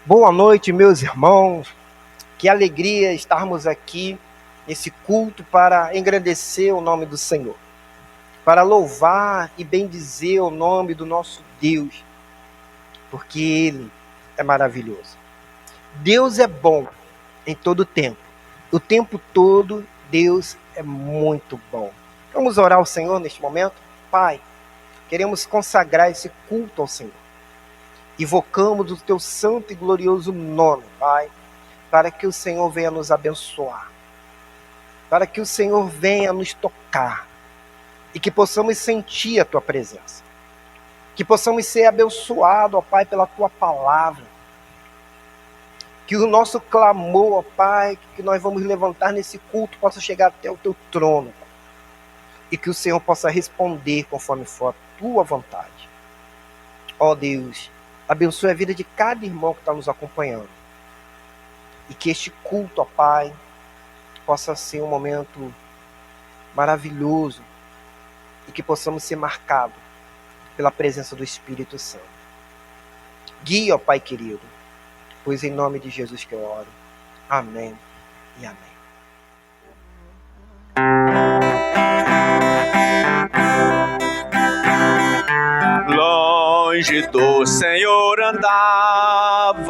Boa noite, meus irmãos. Que alegria estarmos aqui nesse culto para engrandecer o nome do Senhor, para louvar e bendizer o nome do nosso Deus, porque Ele é maravilhoso. Deus é bom em todo o tempo todo Deus é muito bom. Vamos orar ao Senhor neste momento? Pai, queremos consagrar esse culto ao Senhor. Invocamos o teu santo e glorioso nome, Pai, para que o Senhor venha nos abençoar, para que o Senhor venha nos tocar e que possamos sentir a tua presença, que possamos ser abençoados, ó Pai, pela tua palavra, que o nosso clamor, ó Pai, que nós vamos levantar nesse culto possa chegar até o teu trono, Pai, e que o Senhor possa responder conforme for a tua vontade. Ó Deus, abençoe a vida de cada irmão que está nos acompanhando. E que este culto, ó Pai, possa ser um momento maravilhoso e que possamos ser marcados pela presença do Espírito Santo. Guia, ó Pai querido, pois em nome de Jesus que eu oro. Amém e amém. Longe do Senhor andava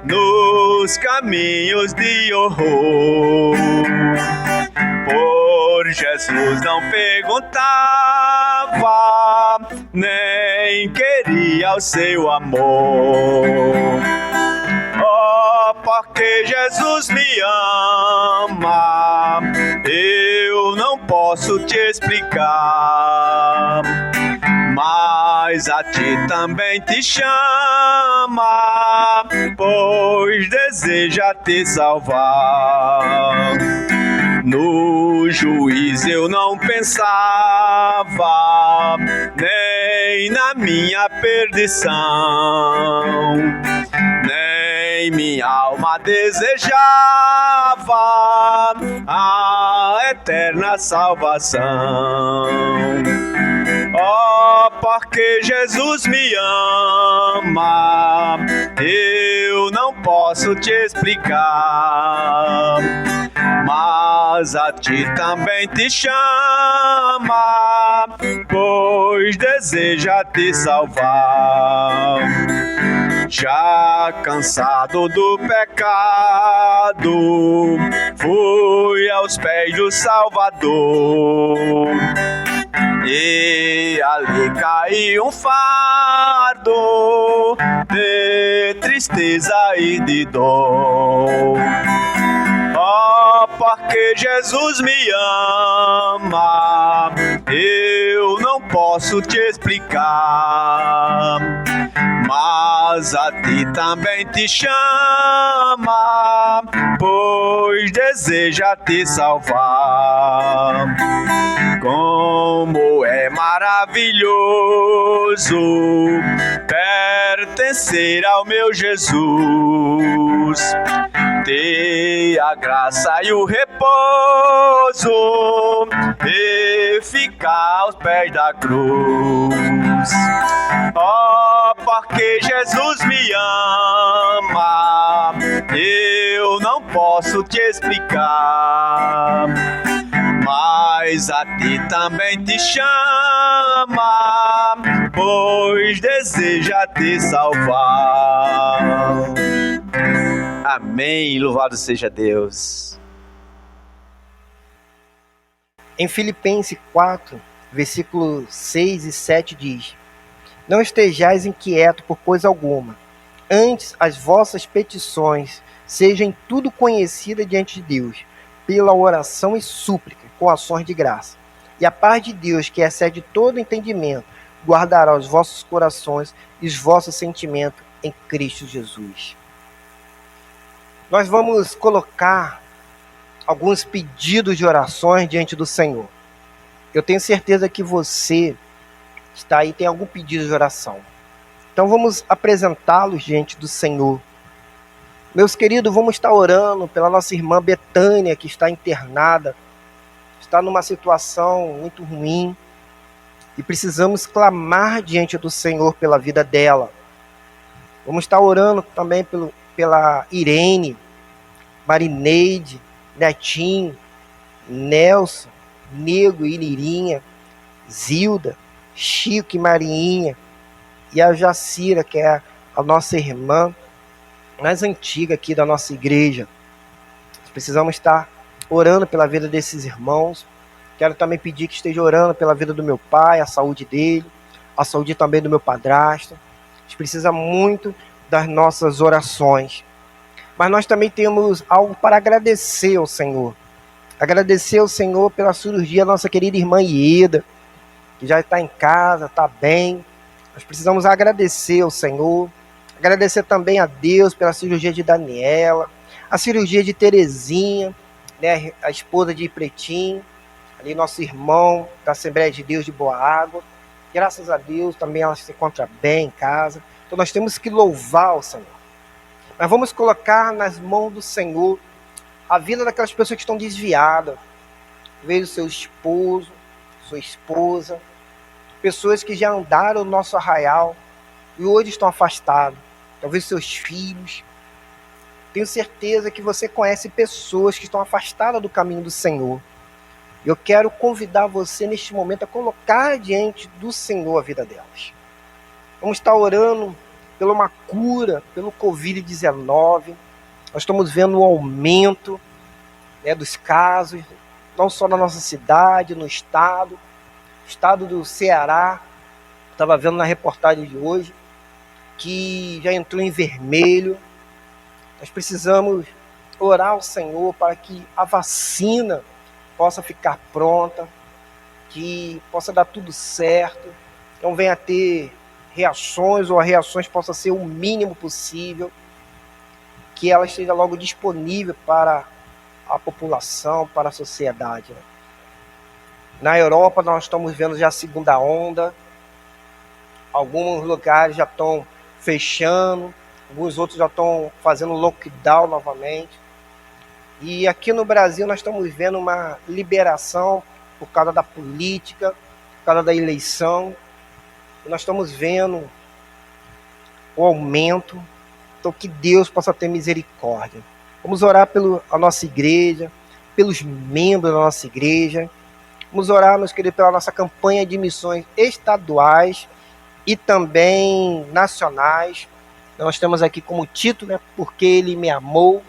nos caminhos de horror. Por Jesus não perguntava, nem queria o seu amor. Oh, porque Jesus me ama, eu não posso te explicar. Mas a ti também te chama, pois deseja te salvar. No juízo eu não pensava, nem na minha perdição, nem minha alma desejava a eterna salvação. Oh, porque Jesus me ama, eu não posso te explicar. Mas a ti também te chama, pois deseja te salvar. Já cansado do pecado, fui aos pés do Salvador. E ali caiu um fardo de tristeza e de dor. Oh, porque Jesus me ama, eu não posso te explicar. Mas a ti também te chama, pois deseja te salvar. Como é maravilhoso pertencer ao meu Jesus, ter a graça e o repouso e ficar aos pés da cruz. Oh, porque Jesus me ama, eu não posso te explicar. Mas a ti também te chama, pois deseja te salvar. Amém, louvado seja Deus. Em Filipenses 4, versículos 6 e 7 diz: Não estejais inquietos por coisa alguma, antes as vossas petições sejam em tudo conhecidas diante de Deus, pela oração e súplica, com ações de graça. E a paz de Deus, que excede todo entendimento, guardará os vossos corações e os vossos sentimentos em Cristo Jesus. Nós vamos colocar alguns pedidos de orações diante do Senhor. Eu tenho certeza que você está aí, tem algum pedido de oração. Então vamos apresentá-los diante do Senhor. Meus queridos, vamos estar orando pela nossa irmã Betânia, que está internada, está numa situação muito ruim, e precisamos clamar diante do Senhor pela vida dela. Vamos estar orando também pela Irene, Marineide, Netinho, Nelson, Nego e Lirinha, Zilda, Chico e Marinha, e a Jacira, que é a nossa irmã mais antiga aqui da nossa igreja. Precisamos estar orando pela vida desses irmãos. Quero também pedir que esteja orando pela vida do meu pai, a saúde dele, a saúde também do meu padrasto. A gente precisa muito das nossas orações. Mas nós também temos algo para agradecer ao Senhor. Agradecer ao Senhor pela cirurgia da nossa querida irmã Ieda, que já está em casa, está bem. Nós precisamos agradecer ao Senhor. Agradecer também a Deus pela cirurgia de Daniela, a cirurgia de Terezinha, né, a esposa de Pretinho, ali nosso irmão da Assembleia de Deus de Boa Água. Graças a Deus também ela se encontra bem em casa. Então nós temos que louvar o Senhor. Nós vamos colocar nas mãos do Senhor a vida daquelas pessoas que estão desviadas. Veio seu esposo, sua esposa, pessoas que já andaram no nosso arraial e hoje estão afastados. Talvez seus filhos. Tenho certeza que você conhece pessoas que estão afastadas do caminho do Senhor. Eu quero convidar você neste momento a colocar diante do Senhor a vida delas. Vamos estar orando pela uma cura, pelo Covid-19. Nós estamos vendo um aumento, né, dos casos, não só na nossa cidade, no estado do Ceará. Estava vendo na reportagem de hoje que já entrou em vermelho. Nós precisamos orar ao Senhor para que a vacina possa ficar pronta, que possa dar tudo certo, não venha a ter reações, ou as reações possam ser o mínimo possível, que ela esteja logo disponível para a população, para a sociedade. Na Europa nós estamos vendo já a segunda onda, alguns lugares já estão fechando, alguns outros já estão fazendo lockdown novamente. E aqui no Brasil nós estamos vendo uma liberação por causa da política, por causa da eleição. E nós estamos vendo o aumento. Então que Deus possa ter misericórdia. Vamos orar pela nossa igreja, pelos membros da nossa igreja. Vamos orar, meus queridos, pela nossa campanha de missões estaduais e também nacionais. Nós temos aqui como título, né, Porque Ele Me Amou.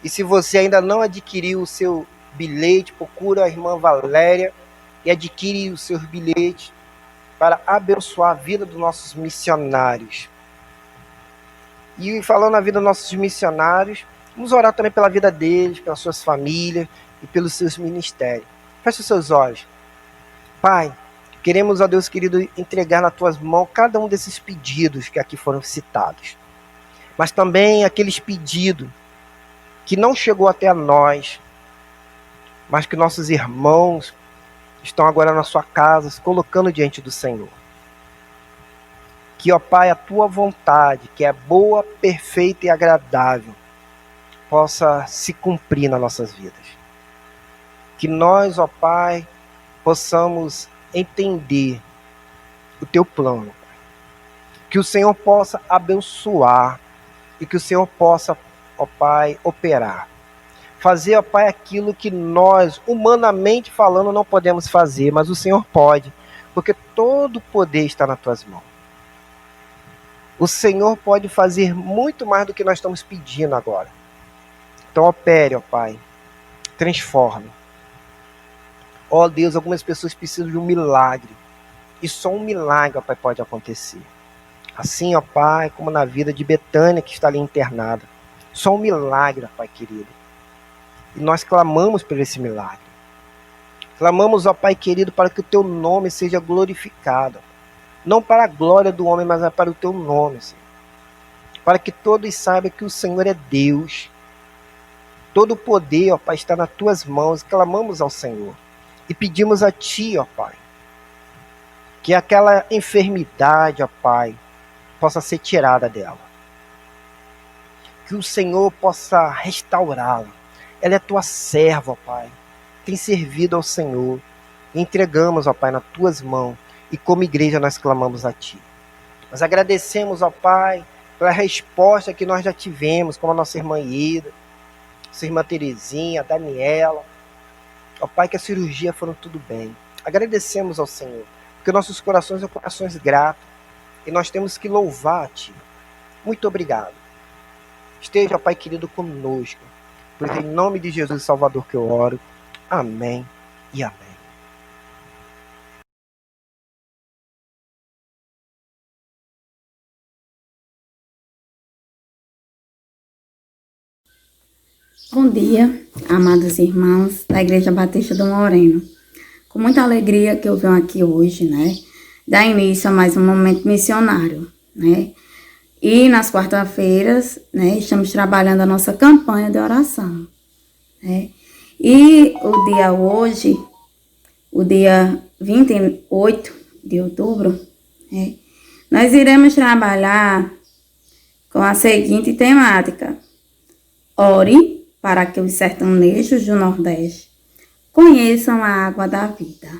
E se você ainda não adquiriu o seu bilhete, procura a irmã Valéria e adquire os seus bilhetes para abençoar a vida dos nossos missionários. E falando na vida dos nossos missionários, vamos orar também pela vida deles, pelas suas famílias e pelos seus ministérios. Feche os seus olhos. Pai, queremos, ó Deus querido, entregar nas tuas mãos cada um desses pedidos que aqui foram citados. Mas também aqueles pedidos que não chegou até a nós, mas que nossos irmãos estão agora na sua casa, se colocando diante do Senhor. Que, ó Pai, a tua vontade, que é boa, perfeita e agradável, possa se cumprir nas nossas vidas. Que nós, ó Pai, possamos entender o teu plano. Que o Senhor possa abençoar e que o Senhor possa, ó Pai, operar. Fazer, ó Pai, aquilo que nós, humanamente falando, não podemos fazer, mas o Senhor pode, porque todo o poder está nas tuas mãos. O Senhor pode fazer muito mais do que nós estamos pedindo agora. Então opere, ó Pai, transforme. Ó Deus, algumas pessoas precisam de um milagre, e só um milagre, ó Pai, pode acontecer. Assim, ó Pai, como na vida de Betânia, que está ali internada. Só um milagre, ó Pai querido. E nós clamamos por esse milagre. Clamamos, ó Pai querido, para que o teu nome seja glorificado. Não para a glória do homem, mas para o teu nome, Senhor. Para que todos saibam que o Senhor é Deus. Todo o poder, ó Pai, está nas tuas mãos. Clamamos ao Senhor. E pedimos a Ti, ó Pai, que aquela enfermidade, ó Pai, possa ser tirada dela. Que o Senhor possa restaurá-la. Ela é tua serva, ó Pai. Tem servido ao Senhor. Entregamos, ó Pai, nas tuas mãos. E como igreja nós clamamos a Ti. Nós agradecemos, ó Pai, pela resposta que nós já tivemos, como a nossa irmã Ida, nossa irmã Terezinha, a Daniela. Ó Pai, que a cirurgia foram tudo bem. Agradecemos ao Senhor, porque nossos corações são corações gratos e nós temos que louvar a Ti. Muito obrigado. Esteja, Pai querido, conosco, pois em nome de Jesus Salvador que eu oro. Amém e amém. Bom dia, amados irmãos da Igreja Batista do Moreno. Com muita alegria que eu venho aqui hoje, né, dar início a mais um momento missionário, né, e nas quarta-feiras, né, estamos trabalhando a nossa campanha de oração, né, e o dia hoje, o dia 28 de outubro, né, nós iremos trabalhar com a seguinte temática: ore para que os sertanejos do Nordeste conheçam a água da vida.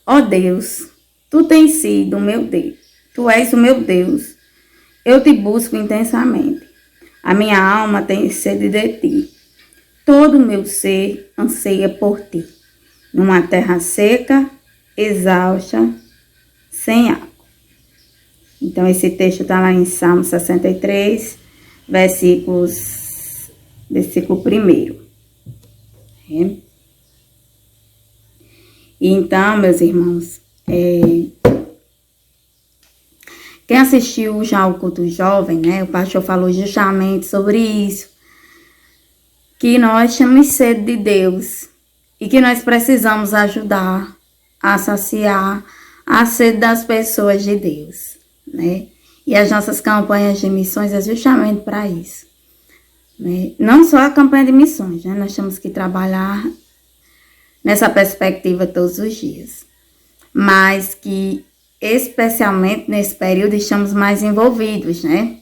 Ó Deus, Tu tens sido o meu Deus, Tu és o meu Deus, eu te busco intensamente. A minha alma tem sede de Ti, todo o meu ser anseia por Ti, numa terra seca, exausta, sem água. Então esse texto está lá em Salmo 63, versículo 1. Então, meus irmãos, quem assistiu já ao culto jovem, né, o pastor falou justamente sobre isso, que nós temos sede de Deus e que nós precisamos ajudar a saciar a sede das pessoas de Deus, né? E as nossas campanhas de missões é justamente para isso, né? Não só a campanha de missões, né? Nós temos que trabalhar nessa perspectiva todos os dias, mas que especialmente nesse período estamos mais envolvidos, né?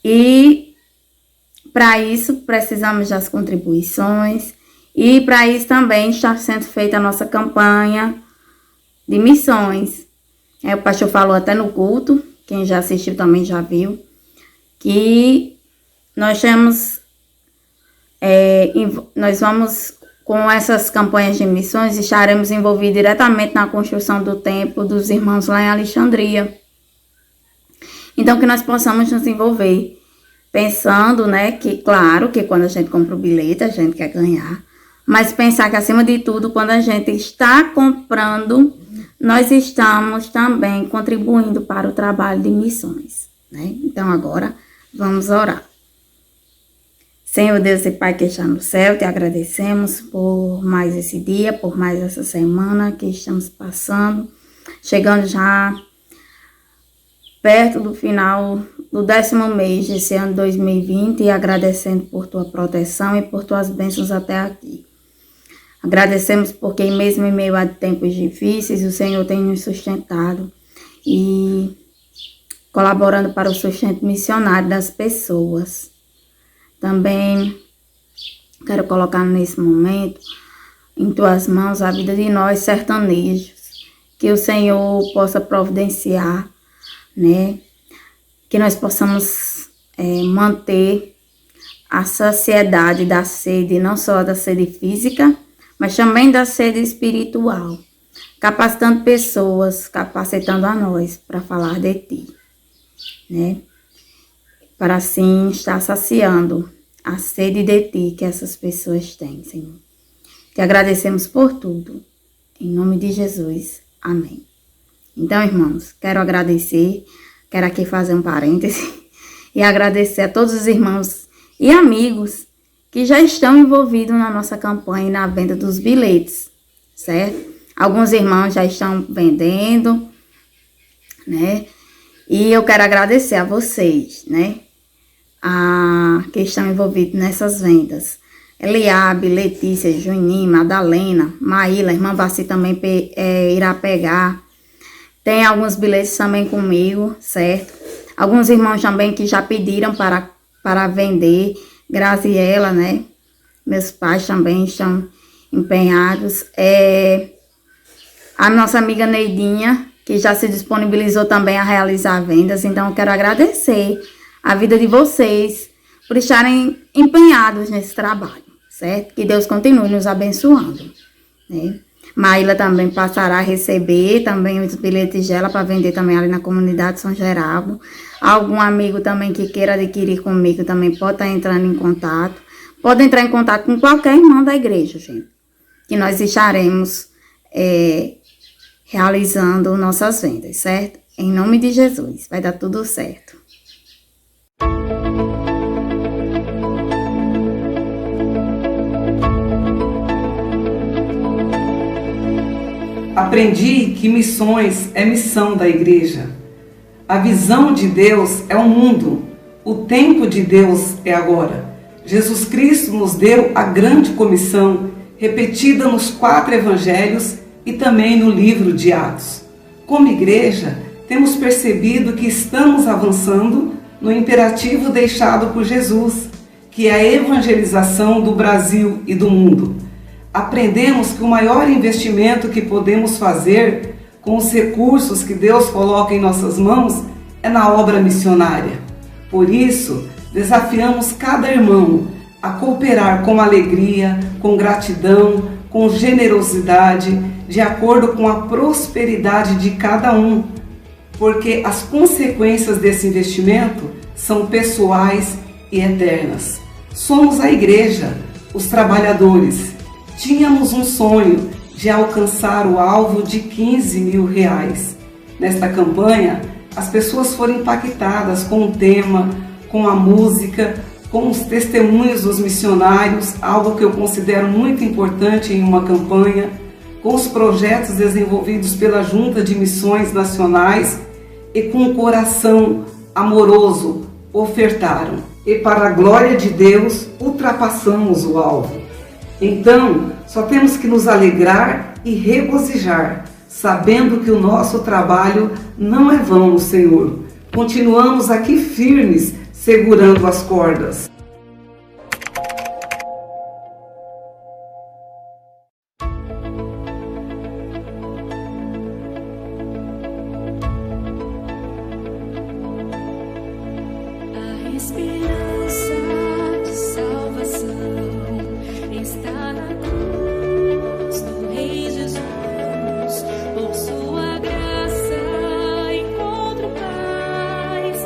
E para isso precisamos das contribuições e para isso também está sendo feita a nossa campanha de missões. O pastor falou até no culto, quem já assistiu também já viu, que nós temos, nós vamos, com essas campanhas de missões, estaremos envolvidos diretamente na construção do templo dos irmãos lá em Alexandria. Então, que nós possamos nos envolver, pensando, né, que claro que quando a gente compra o bilhete, a gente quer ganhar, mas pensar que acima de tudo, quando a gente está comprando, nós estamos também contribuindo para o trabalho de missões, né? Então agora vamos orar. Senhor Deus e Pai que está no céu, te agradecemos por mais esse dia, por mais essa semana que estamos passando, chegando já perto do final do 10º mês desse ano 2020 e agradecendo por tua proteção e por tuas bênçãos até aqui. Agradecemos porque mesmo em meio a tempos difíceis, o Senhor tem nos sustentado e colaborando para o sustento missionário das pessoas. Também quero colocar nesse momento em tuas mãos a vida de nós sertanejos, que o Senhor possa providenciar, né? Que nós possamos manter a saciedade da sede, não só da sede física, mas também da sede espiritual, capacitando pessoas, capacitando a nós para falar de Ti, né? Para assim estar saciando a sede de Ti que essas pessoas têm, Senhor. Te agradecemos por tudo, em nome de Jesus, amém. Então, irmãos, quero aqui fazer um parêntese e agradecer a todos os irmãos e amigos que já estão envolvidos na nossa campanha e na venda dos bilhetes, certo? Alguns irmãos já estão vendendo, né? E eu quero agradecer a vocês, né? Que estão envolvidos nessas vendas. Eliabe, Letícia, Juninho, Madalena, Maíla, irmã Vaci também irá pegar. Tem alguns bilhetes também comigo, certo? Alguns irmãos também que já pediram para vender. Graziela, né? Meus pais também estão empenhados. A nossa amiga Neidinha, que já se disponibilizou também a realizar vendas. Então, eu quero agradecer a vida de vocês por estarem empenhados nesse trabalho, certo? Que Deus continue nos abençoando, né? Maíla também passará a receber também os bilhetes dela para vender também ali na comunidade São Geraldo. Algum amigo também que queira adquirir comigo também pode estar entrando em contato. Pode entrar em contato com qualquer irmão da igreja, gente, que nós estaremos realizando nossas vendas, certo? Em nome de Jesus, vai dar tudo certo. Aprendi que missões é missão da igreja. A visão de Deus é o mundo. O tempo de Deus é agora. Jesus Cristo nos deu a grande comissão, repetida nos 4 evangelhos e também no livro de Atos. Como igreja, temos percebido que estamos avançando no imperativo deixado por Jesus, que é a evangelização do Brasil e do mundo. Aprendemos que o maior investimento que podemos fazer com os recursos que Deus coloca em nossas mãos é na obra missionária. Por isso, desafiamos cada irmão a cooperar com alegria, com gratidão, com generosidade, de acordo com a prosperidade de cada um, porque as consequências desse investimento são pessoais e eternas. Somos a igreja, os trabalhadores. Tínhamos um sonho de alcançar o alvo de R$15.000. Nesta campanha, as pessoas foram impactadas com o tema, com a música, com os testemunhos dos missionários, algo que eu considero muito importante em uma campanha, com os projetos desenvolvidos pela Junta de Missões Nacionais e com o coração amoroso ofertaram. E para a glória de Deus, ultrapassamos o alvo. Então, só temos que nos alegrar e regozijar, sabendo que o nosso trabalho não é vão no Senhor. Continuamos aqui firmes, segurando as cordas. A esperança de salvação está na cruz do Rei Jesus. Por sua graça encontro paz,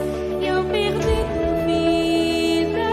e ao perder a vida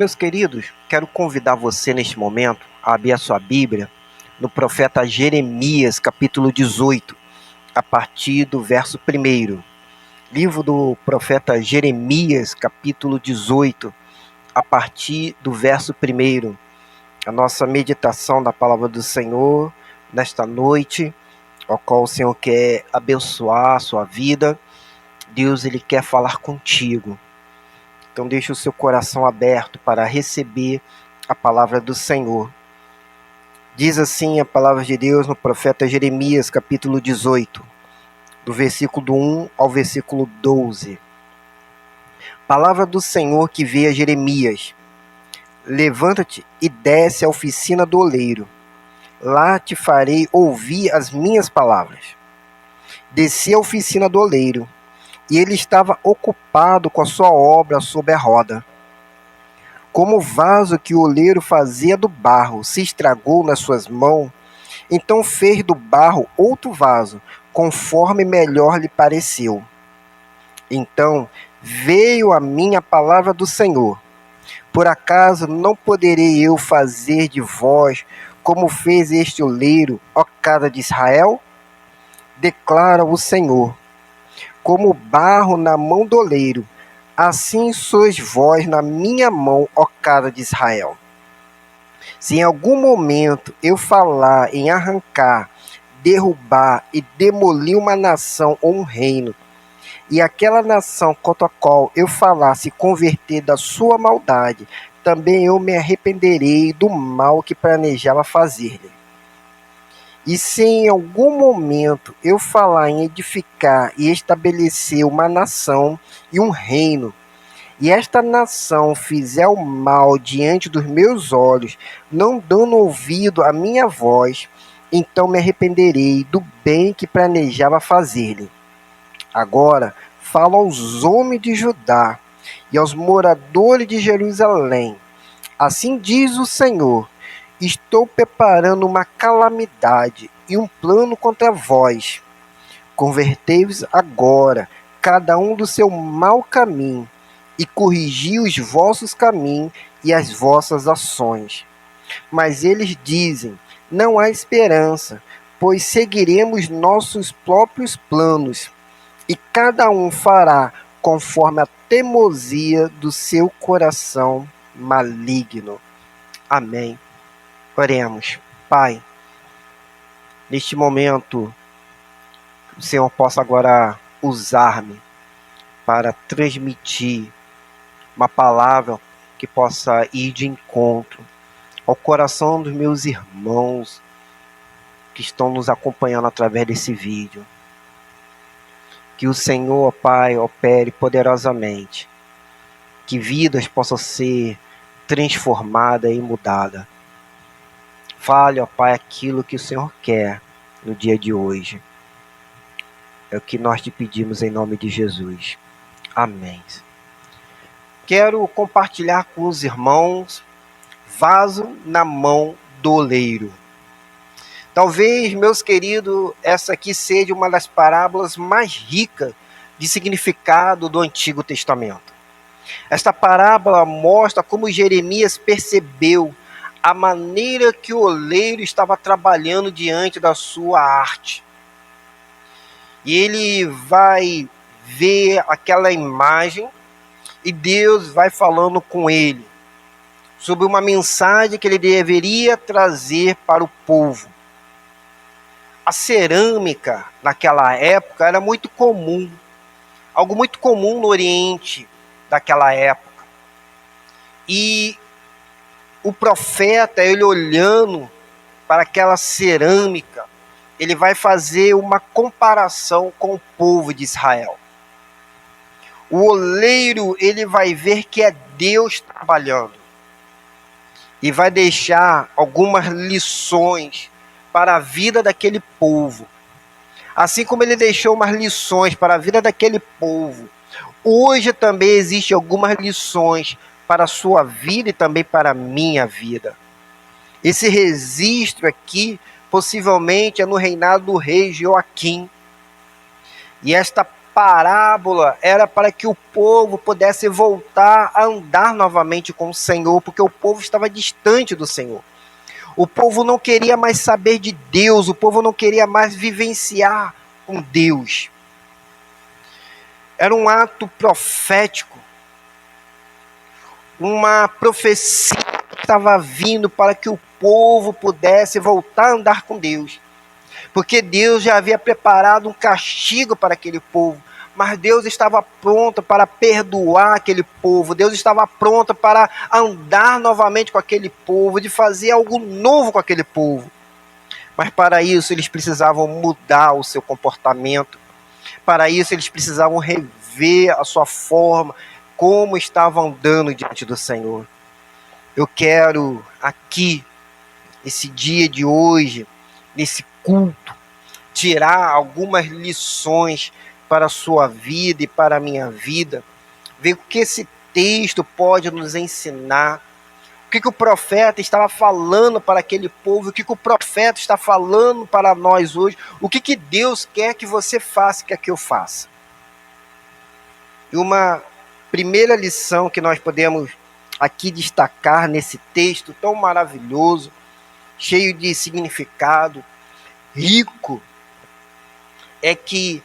Meus queridos, quero convidar você neste momento a abrir a sua Bíblia no profeta Jeremias, capítulo 18, a partir do verso 1. Livro do profeta Jeremias, capítulo 18, a partir do verso 1. A nossa meditação da palavra do Senhor nesta noite, ao qual o Senhor quer abençoar a sua vida. Deus, Ele quer falar contigo. Então deixe o seu coração aberto para receber a palavra do Senhor. Diz assim a palavra de Deus no profeta Jeremias, capítulo 18, do versículo 1 ao versículo 12. Palavra do Senhor que veio a Jeremias: levanta-te e desce à oficina do oleiro. Lá te farei ouvir as minhas palavras. Desci à oficina do oleiro, e ele estava ocupado com a sua obra sob a roda. Como o vaso que o oleiro fazia do barro se estragou nas suas mãos, então fez do barro outro vaso, conforme melhor lhe pareceu. Então veio a mim a palavra do Senhor: por acaso não poderei eu fazer de vós como fez este oleiro, ó casa de Israel? Declara o Senhor: como barro na mão do oleiro, assim sois vós na minha mão, ó casa de Israel. Se em algum momento eu falar em arrancar, derrubar e demolir uma nação ou um reino, e aquela nação contra a qual eu falar se converter da sua maldade, também eu me arrependerei do mal que planejava fazer-lhe. E se em algum momento eu falar em edificar e estabelecer uma nação e um reino, e esta nação fizer o mal diante dos meus olhos, não dando ouvido à minha voz, então me arrependerei do bem que planejava fazer-lhe. Agora falo aos homens de Judá e aos moradores de Jerusalém. Assim diz o Senhor: estou preparando uma calamidade e um plano contra vós. Convertei-vos agora, cada um do seu mau caminho, e corrigi os vossos caminhos e as vossas ações. Mas eles dizem: não há esperança, pois seguiremos nossos próprios planos, e cada um fará conforme a teimosia do seu coração maligno. Amém. Oremos. Pai, neste momento, que o Senhor possa agora usar-me para transmitir uma palavra que possa ir de encontro ao coração dos meus irmãos que estão nos acompanhando através desse vídeo. Que o Senhor, Pai, opere poderosamente, que vidas possam ser transformadas e mudadas. Fale, ó Pai, aquilo que o Senhor quer no dia de hoje. É o que nós te pedimos em nome de Jesus. Amém. Quero compartilhar com os irmãos vaso na mão do oleiro. Talvez, meus queridos, essa aqui seja uma das parábolas mais ricas de significado do Antigo Testamento. Esta parábola mostra como Jeremias percebeu a maneira que o oleiro estava trabalhando diante da sua arte. E ele vai ver aquela imagem e Deus vai falando com ele sobre uma mensagem que ele deveria trazer para o povo. A cerâmica naquela época era muito comum, algo muito comum no Oriente daquela época. E o profeta, ele olhando para aquela cerâmica, ele vai fazer uma comparação com o povo de Israel. O oleiro, ele vai ver que é Deus trabalhando e vai deixar algumas lições para a vida daquele povo. Assim como ele deixou umas lições para a vida daquele povo, hoje também existem algumas lições para a sua vida e também para a minha vida. Esse registro aqui, possivelmente, é no reinado do rei Joaquim. E esta parábola era para que o povo pudesse voltar a andar novamente com o Senhor, porque o povo estava distante do Senhor. O povo não queria mais saber de Deus, o povo não queria mais vivenciar com Deus. Era um ato profético, uma profecia que estava vindo para que o povo pudesse voltar a andar com Deus. Porque Deus já havia preparado um castigo para aquele povo, mas Deus estava pronto para perdoar aquele povo, Deus estava pronto para andar novamente com aquele povo, de fazer algo novo com aquele povo. Mas para isso eles precisavam mudar o seu comportamento, para isso eles precisavam rever a sua forma, como estavam andando diante do Senhor. Eu quero aqui, esse dia de hoje, nesse culto, tirar algumas lições para a sua vida e para a minha vida, ver o que esse texto pode nos ensinar, o que o profeta estava falando para aquele povo, o que o profeta está falando para nós hoje, o que Deus quer que você faça, quer que eu faça. E uma primeira lição que nós podemos aqui destacar nesse texto tão maravilhoso, cheio de significado, rico, é que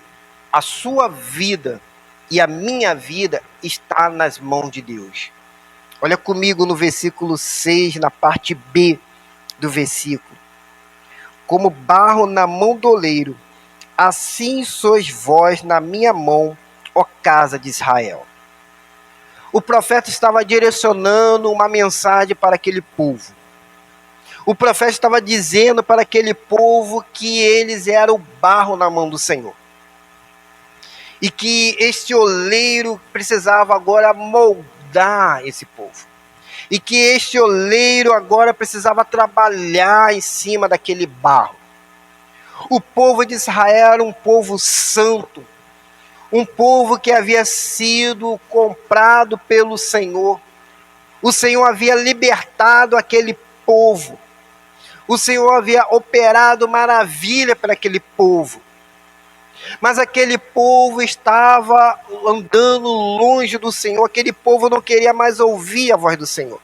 a sua vida e a minha vida está nas mãos de Deus. Olha comigo no versículo 6, na parte B do versículo. Como barro na mão do oleiro, assim sois vós na minha mão, ó casa de Israel. O profeta estava direcionando uma mensagem para aquele povo. O profeta estava dizendo para aquele povo que eles eram o barro na mão do Senhor. E que este oleiro precisava agora moldar esse povo. E que este oleiro agora precisava trabalhar em cima daquele barro. O povo de Israel era um povo santo. Um povo que havia sido comprado pelo Senhor. O Senhor havia libertado aquele povo. O Senhor havia operado maravilha para aquele povo. Mas aquele povo estava andando longe do Senhor. Aquele povo não queria mais ouvir a voz do Senhor.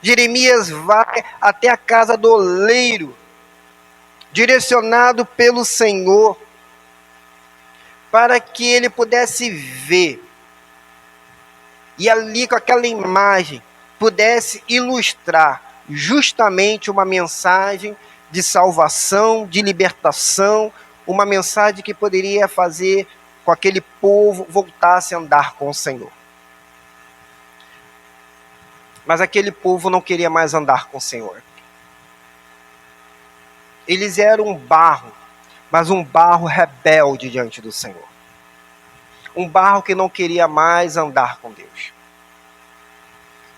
Jeremias vai até a casa do oleiro, direcionado pelo Senhor, para que ele pudesse ver. E ali com aquela imagem, pudesse ilustrar justamente uma mensagem de salvação, de libertação, uma mensagem que poderia fazer com que aquele povo voltasse a andar com o Senhor. Mas aquele povo não queria mais andar com o Senhor. Eles eram um barro, mas um barro rebelde diante do Senhor. Um barro que não queria mais andar com Deus.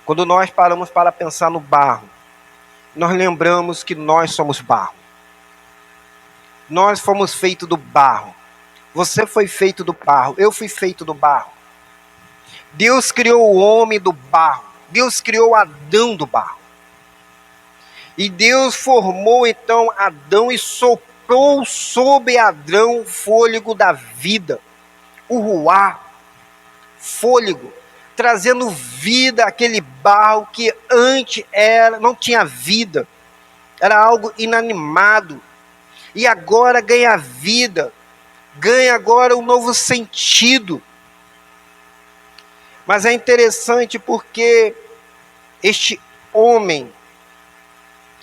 Quando nós paramos para pensar no barro, nós lembramos que nós somos barro. Nós fomos feitos do barro. Você foi feito do barro. Eu fui feito do barro. Deus criou o homem do barro. Deus criou Adão do barro. E Deus formou então Adão e soprou sobre Adão o fôlego da vida. O ruá. Fôlego. Trazendo vida àquele barro que antes não tinha vida. Era algo inanimado. E agora ganha vida. Ganha agora um novo sentido. Mas é interessante porque este homem,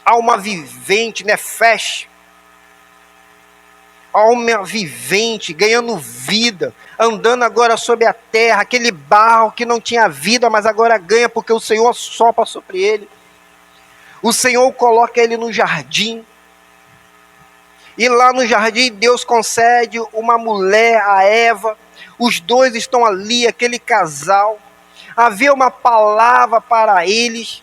alma vivente, nefesh, alma vivente, ganhando vida, andando agora sobre a terra, aquele barro que não tinha vida, mas agora ganha porque o Senhor sopra sobre ele. O Senhor coloca ele no jardim. E lá no jardim Deus concede uma mulher, a Eva. Os dois estão ali, aquele casal. Havia uma palavra para eles,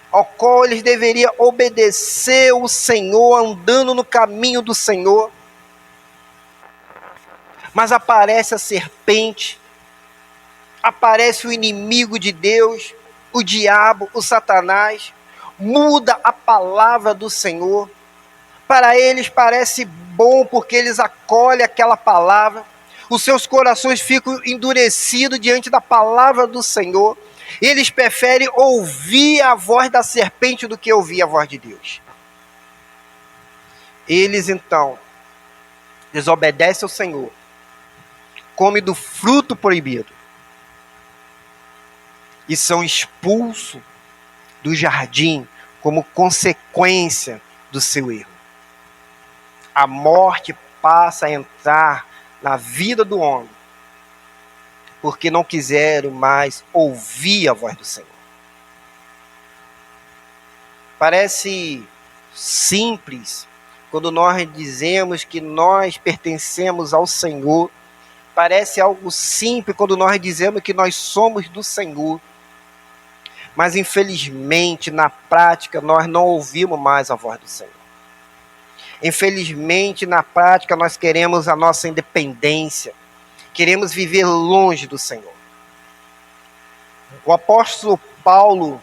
ao qual eles deveriam obedecer o Senhor, andando no caminho do Senhor. Mas aparece a serpente, aparece o inimigo de Deus, o diabo, o Satanás, muda a palavra do Senhor. Para eles parece bom porque eles acolhem aquela palavra. Os seus corações ficam endurecidos diante da palavra do Senhor. Eles preferem ouvir a voz da serpente do que ouvir a voz de Deus. Eles então desobedecem ao Senhor, comem do fruto proibido e são expulsos do jardim como consequência do seu erro. A morte passa a entrar na vida do homem, porque não quiseram mais ouvir a voz do Senhor. Parece simples quando nós dizemos que nós pertencemos ao Senhor. Parece algo simples quando nós dizemos que nós somos do Senhor. Mas infelizmente, na prática, nós não ouvimos mais a voz do Senhor. Infelizmente, na prática, nós queremos a nossa independência. Queremos viver longe do Senhor. O apóstolo Paulo,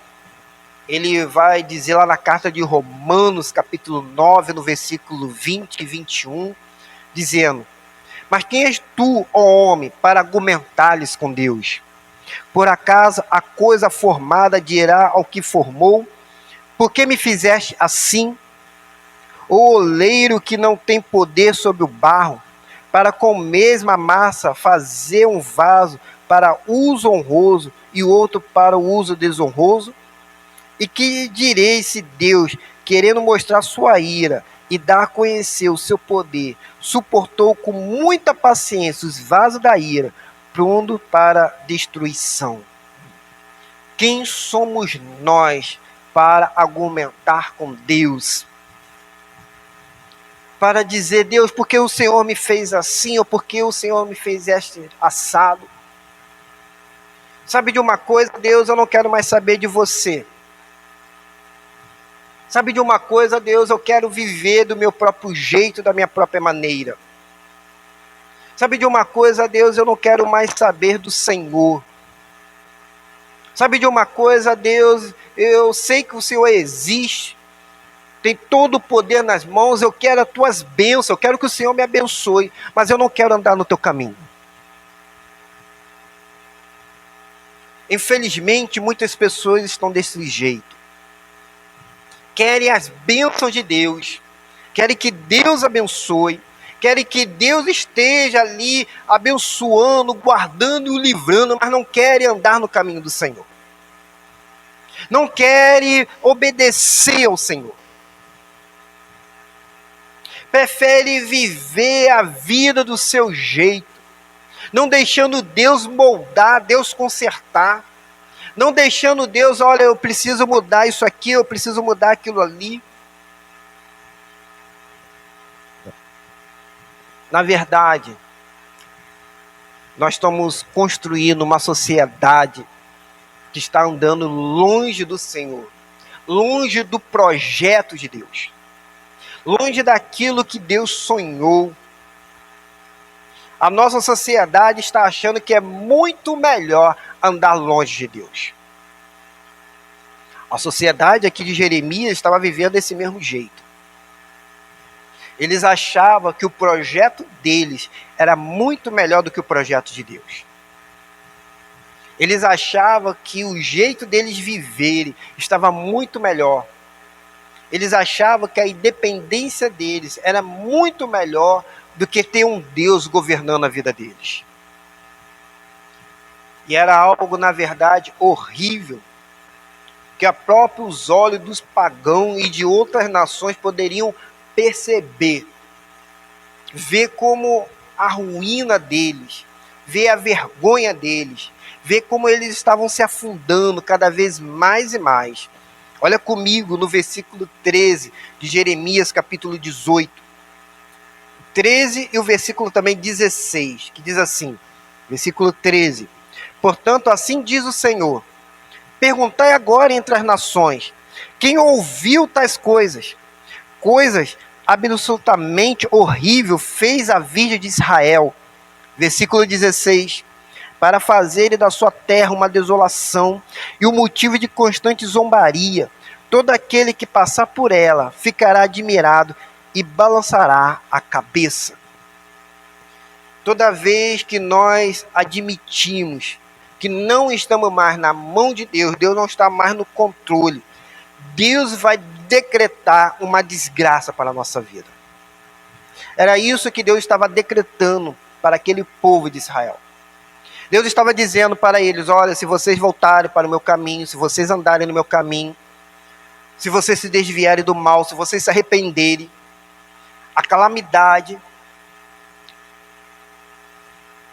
ele vai dizer lá na carta de Romanos, capítulo 9, no versículo 20 e 21, dizendo: mas quem és tu, ó homem, para argumentares com Deus? Por acaso a coisa formada dirá ao que formou: por que me fizeste assim? O oleiro que não tem poder sobre o barro, para com a mesma massa fazer um vaso para uso honroso e outro para o uso desonroso? E que direi se Deus, querendo mostrar sua ira e dar a conhecer o seu poder, suportou com muita paciência os vasos da ira, pronto para destruição? Quem somos nós para argumentar com Deus? Para dizer: Deus, por que o Senhor me fez assim? Ou por que o Senhor me fez este assado? Sabe de uma coisa, Deus, eu não quero mais saber de você. Sabe de uma coisa, Deus, eu quero viver do meu próprio jeito, da minha própria maneira. Sabe de uma coisa, Deus, eu não quero mais saber do Senhor. Sabe de uma coisa, Deus, eu sei que o Senhor existe, tem todo o poder nas mãos, eu quero as tuas bênçãos, eu quero que o Senhor me abençoe, mas eu não quero andar no teu caminho. Infelizmente, muitas pessoas estão desse jeito. Querem as bênçãos de Deus, querem que Deus abençoe, querem que Deus esteja ali abençoando, guardando e livrando, mas não querem andar no caminho do Senhor. Não querem obedecer ao Senhor. Prefere viver a vida do seu jeito, não deixando Deus moldar, Deus consertar, não deixando Deus: olha, eu preciso mudar isso aqui, eu preciso mudar aquilo ali. Na verdade, nós estamos construindo uma sociedade que está andando longe do Senhor, longe do projeto de Deus, longe daquilo que Deus sonhou. A nossa sociedade está achando que é muito melhor andar longe de Deus. A sociedade aqui de Jeremias estava vivendo desse mesmo jeito. Eles achavam que o projeto deles era muito melhor do que o projeto de Deus. Eles achavam que o jeito deles viverem estava muito melhor. Eles achavam que a independência deles era muito melhor do que ter um Deus governando a vida deles. E era algo, na verdade, horrível, que a próprios olhos dos pagãos e de outras nações poderiam perceber, ver como a ruína deles, ver a vergonha deles, ver como eles estavam se afundando cada vez mais e mais. Olha comigo no versículo 13 de Jeremias, capítulo 18. 13 e o versículo também 16, que diz assim, versículo 13: portanto, assim diz o Senhor, perguntai agora entre as nações, quem ouviu tais coisas? Coisas absolutamente horríveis fez a Virgem de Israel. Versículo 16: para fazerem da sua terra uma desolação e um motivo de constante zombaria. Todo aquele que passar por ela ficará admirado e balançará a cabeça. Toda vez que nós admitimos que não estamos mais na mão de Deus, Deus não está mais no controle, Deus vai decretar uma desgraça para a nossa vida. Era isso que Deus estava decretando para aquele povo de Israel. Deus estava dizendo para eles: olha, se vocês voltarem para o meu caminho, se vocês andarem no meu caminho, se vocês se desviarem do mal, se vocês se arrependerem, a calamidade,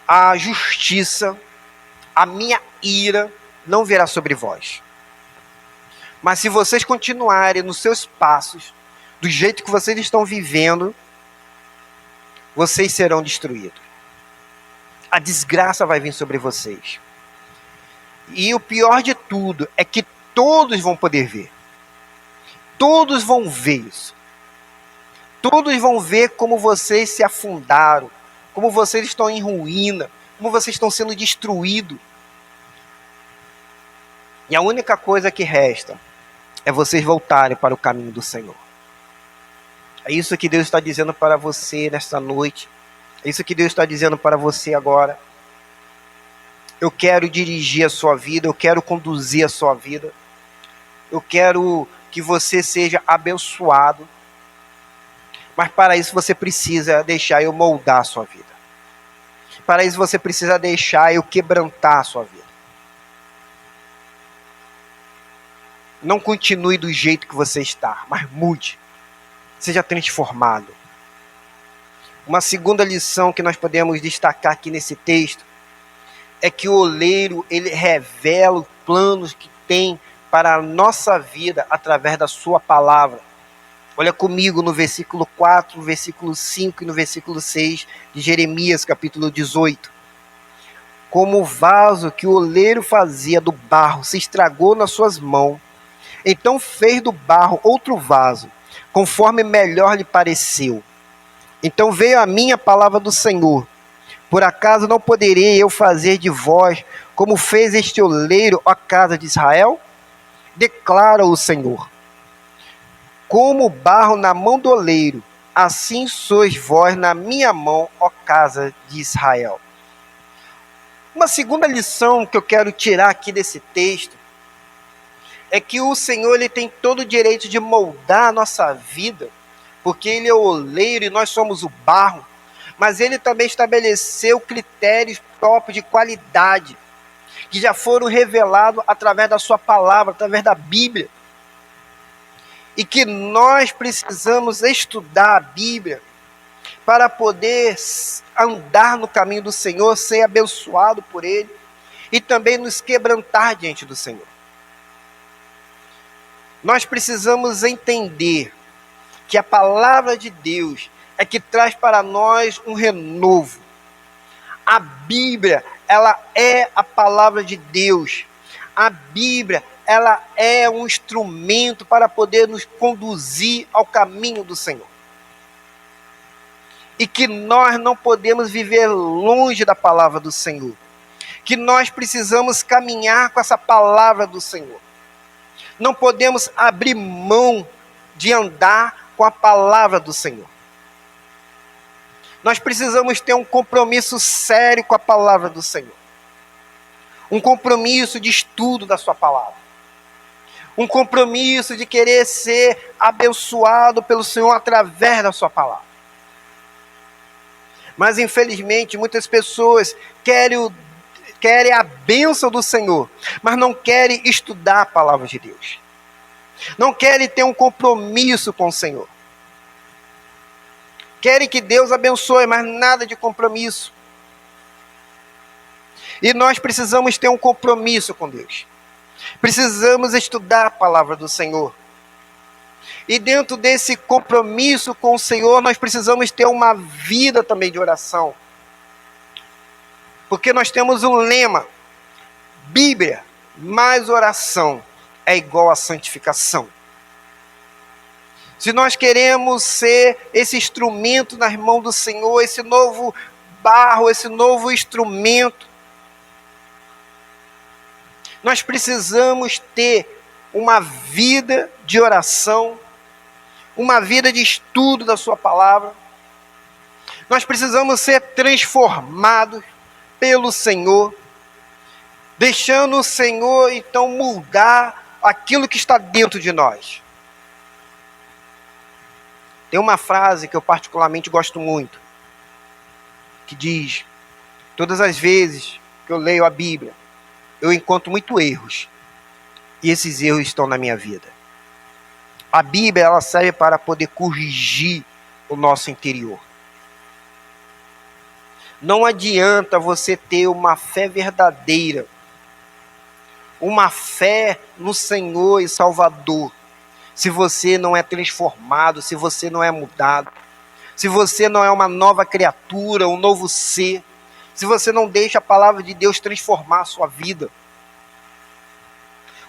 a justiça, a minha ira não virá sobre vós. Mas se vocês continuarem nos seus passos, do jeito que vocês estão vivendo, vocês serão destruídos. A desgraça vai vir sobre vocês. E o pior de tudo é que todos vão poder ver. Todos vão ver isso. Todos vão ver como vocês se afundaram, como vocês estão em ruína, como vocês estão sendo destruídos. E a única coisa que resta é vocês voltarem para o caminho do Senhor. É isso que Deus está dizendo para você nesta noite. É isso que Deus está dizendo para você agora. Eu quero dirigir a sua vida, eu quero conduzir a sua vida. Eu quero que você seja abençoado. Mas para isso você precisa deixar eu moldar a sua vida. Para isso você precisa deixar eu quebrantar a sua vida. Não continue do jeito que você está, mas mude. Seja transformado. Uma segunda lição que nós podemos destacar aqui nesse texto é que o oleiro, ele revela os planos que tem para a nossa vida através da sua palavra. Olha comigo no versículo 4, no versículo 5 e no versículo 6 de Jeremias, capítulo 18. Como o vaso que o oleiro fazia do barro se estragou nas suas mãos, então fez do barro outro vaso, conforme melhor lhe pareceu. Então veio a mim a palavra do Senhor: por acaso não poderei eu fazer de vós como fez este oleiro, ó casa de Israel? Declara o Senhor: como o barro na mão do oleiro, assim sois vós na minha mão, ó casa de Israel. Uma segunda lição que eu quero tirar aqui desse texto é que o Senhor, ele tem todo o direito de moldar a nossa vida, porque ele é o oleiro e nós somos o barro, mas ele também estabeleceu critérios próprios de qualidade, que já foram revelados através da sua palavra, através da Bíblia, e que nós precisamos estudar a Bíblia para poder andar no caminho do Senhor, ser abençoado por ele, e também nos quebrantar diante do Senhor. Nós precisamos entender que a palavra de Deus é que traz para nós um renovo. A Bíblia, ela é a palavra de Deus. A Bíblia, ela é um instrumento para poder nos conduzir ao caminho do Senhor. E que nós não podemos viver longe da palavra do Senhor. Que nós precisamos caminhar com essa palavra do Senhor. Não podemos abrir mão de andar com a palavra do Senhor. Nós precisamos ter um compromisso sério com a palavra do Senhor. Um compromisso de estudo da sua palavra. Um compromisso de querer ser abençoado pelo Senhor através da sua palavra. Mas infelizmente muitas pessoas querem a bênção do Senhor, mas não querem estudar a palavra de Deus. Não querem ter um compromisso com o Senhor. Querem que Deus abençoe, mas nada de compromisso. E nós precisamos ter um compromisso com Deus. Precisamos estudar a palavra do Senhor. E dentro desse compromisso com o Senhor, nós precisamos ter uma vida também de oração. Porque nós temos um lema: Bíblia mais oração é igual a santificação. Se nós queremos ser esse instrumento nas mãos do Senhor, esse novo barro, esse novo instrumento, nós precisamos ter uma vida de oração, uma vida de estudo da sua palavra. Nós precisamos ser transformados pelo Senhor, deixando o Senhor, então, mudar aquilo que está dentro de nós. Tem uma frase que eu particularmente gosto muito, que diz: todas as vezes que eu leio a Bíblia, eu encontro muitos erros, e esses erros estão na minha vida. A Bíblia, ela serve para poder corrigir o nosso interior. Não adianta você ter uma fé verdadeira, uma fé no Senhor e Salvador, se você não é transformado, se você não é mudado, se você não é uma nova criatura, um novo ser, se você não deixa a palavra de Deus transformar a sua vida.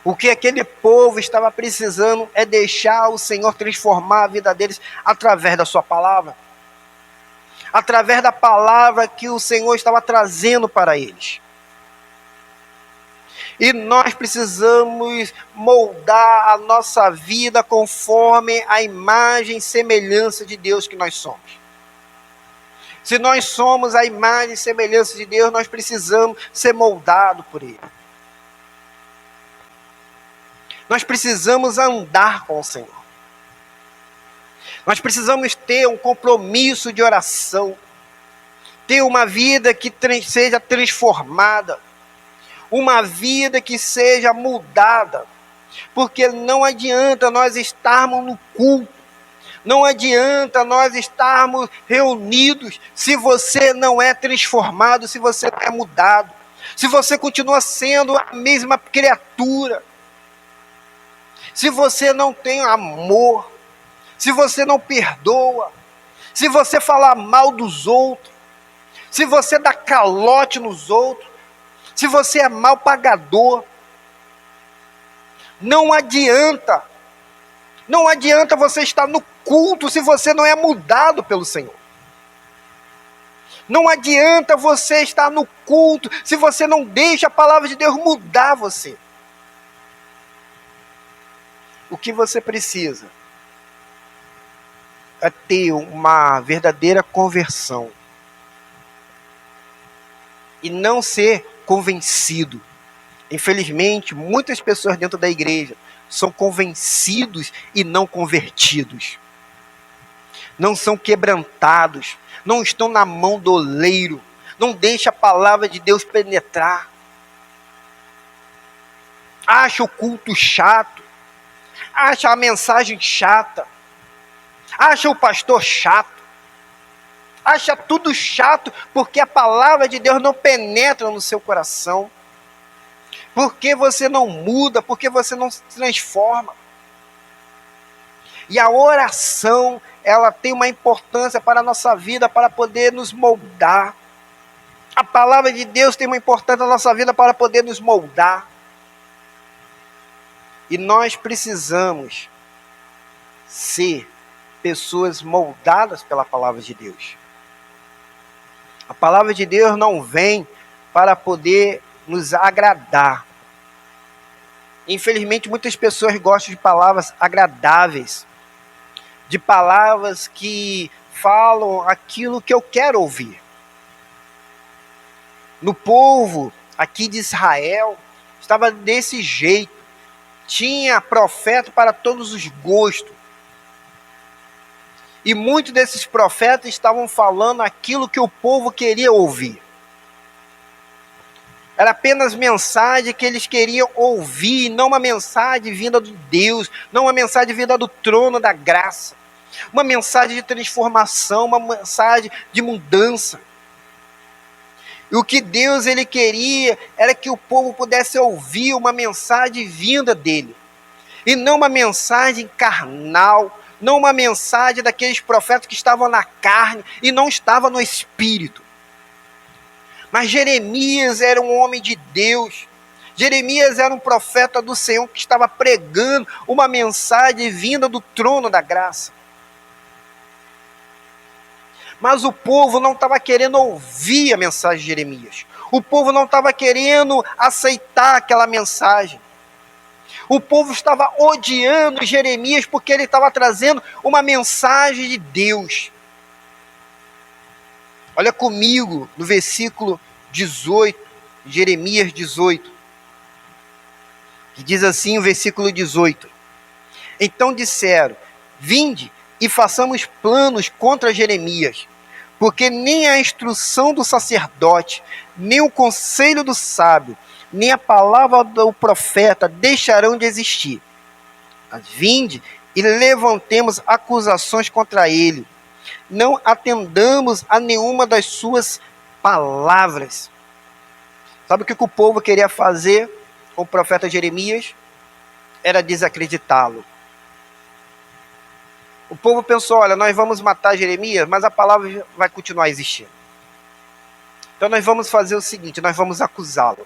O que aquele povo estava precisando é deixar o Senhor transformar a vida deles através da sua palavra. Através da palavra que o Senhor estava trazendo para eles. E nós precisamos moldar a nossa vida conforme a imagem e semelhança de Deus que nós somos. Se nós somos a imagem e semelhança de Deus, nós precisamos ser moldados por Ele. Nós precisamos andar com o Senhor. Nós precisamos ter um compromisso de oração. Ter uma vida que seja transformada. Uma vida que seja mudada. Porque não adianta nós estarmos no culto. Não adianta nós estarmos reunidos se você não é transformado, se você não é mudado. Se você continua sendo a mesma criatura. Se você não tem amor, se você não perdoa, se você falar mal dos outros, se você dá calote nos outros, se você é mal pagador, não adianta você estar no culto se você não é mudado pelo Senhor. Não adianta você estar no culto se você não deixa a palavra de Deus mudar você. O que você precisa é ter uma verdadeira conversão e não ser convencido. Infelizmente, muitas pessoas dentro da igreja são convencidos e não convertidos. Não são quebrantados, não estão na mão do oleiro, não deixa a palavra de Deus penetrar. Acha o culto chato, acha a mensagem chata, acha o pastor chato, acha tudo chato porque a palavra de Deus não penetra no seu coração, porque você não muda, porque você não se transforma. E a oração, ela tem uma importância para a nossa vida, para poder nos moldar. A palavra de Deus tem uma importância na nossa vida para poder nos moldar. E nós precisamos ser pessoas moldadas pela palavra de Deus. A palavra de Deus não vem para poder nos agradar. Infelizmente, muitas pessoas gostam de palavras agradáveis, de palavras que falam aquilo que eu quero ouvir. No povo aqui de Israel, estava desse jeito. Tinha profeta para todos os gostos. E muitos desses profetas estavam falando aquilo que o povo queria ouvir. Era apenas mensagem que eles queriam ouvir, não uma mensagem vinda de Deus, não uma mensagem vinda do trono da graça. Uma mensagem de transformação, uma mensagem de mudança. E o que Deus ele queria era que o povo pudesse ouvir uma mensagem vinda dele. E não uma mensagem carnal, não uma mensagem daqueles profetas que estavam na carne e não estavam no espírito. Mas Jeremias era um homem de Deus. Jeremias era um profeta do Senhor que estava pregando uma mensagem vinda do trono da graça. Mas o povo não estava querendo ouvir a mensagem de Jeremias. O povo não estava querendo aceitar aquela mensagem. O povo estava odiando Jeremias porque ele estava trazendo uma mensagem de Deus. Olha comigo no versículo 18, Jeremias 18, que diz assim o versículo 18. Então disseram: vinde e façamos planos contra Jeremias, porque nem a instrução do sacerdote, nem o conselho do sábio, nem a palavra do profeta deixarão de existir. Mas vinde e levantemos acusações contra ele. Não atendamos a nenhuma das suas palavras. Sabe o que o povo queria fazer com o profeta Jeremias? Era desacreditá-lo. O povo pensou: olha, nós vamos matar Jeremias, mas a palavra vai continuar existindo. Então nós vamos fazer o seguinte: nós vamos acusá-lo.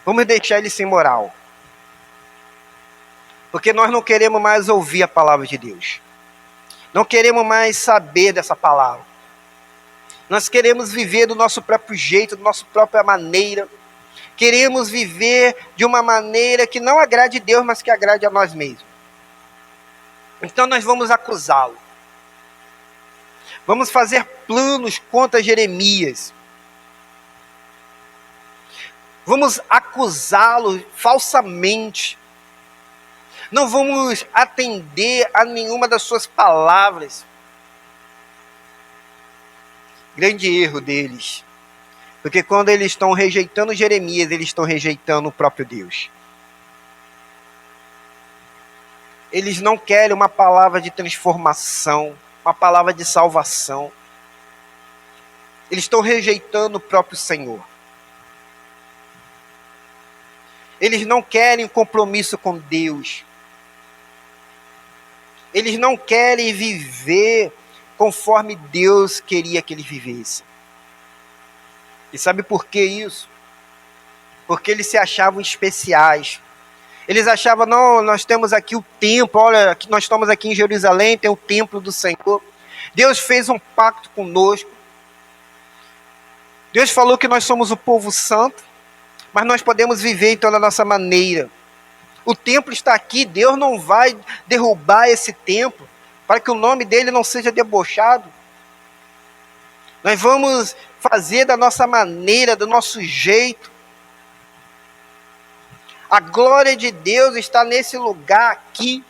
Vamos deixar ele sem moral. Porque nós não queremos mais ouvir a palavra de Deus. Não queremos mais saber dessa palavra. Nós queremos viver do nosso próprio jeito, da nossa própria maneira. Queremos viver de uma maneira que não agrade a Deus, mas que agrade a nós mesmos. Então nós vamos acusá-lo. Vamos fazer planos contra Jeremias. Vamos acusá-lo falsamente. Não vamos atender a nenhuma das suas palavras. Grande erro deles. Porque quando eles estão rejeitando Jeremias, eles estão rejeitando o próprio Deus. Eles não querem uma palavra de transformação, uma palavra de salvação. Eles estão rejeitando o próprio Senhor. Eles não querem compromisso com Deus. Eles não querem viver conforme Deus queria que eles vivessem. E sabe por que isso? Porque eles se achavam especiais. Eles achavam: não, nós temos aqui o templo, olha, nós estamos aqui em Jerusalém, tem o templo do Senhor. Deus fez um pacto conosco. Deus falou que nós somos o povo santo, mas nós podemos viver então da nossa maneira. O templo está aqui, Deus não vai derrubar esse templo, para que o nome dele não seja debochado. Nós vamos fazer da nossa maneira, do nosso jeito. A glória de Deus está nesse lugar aqui,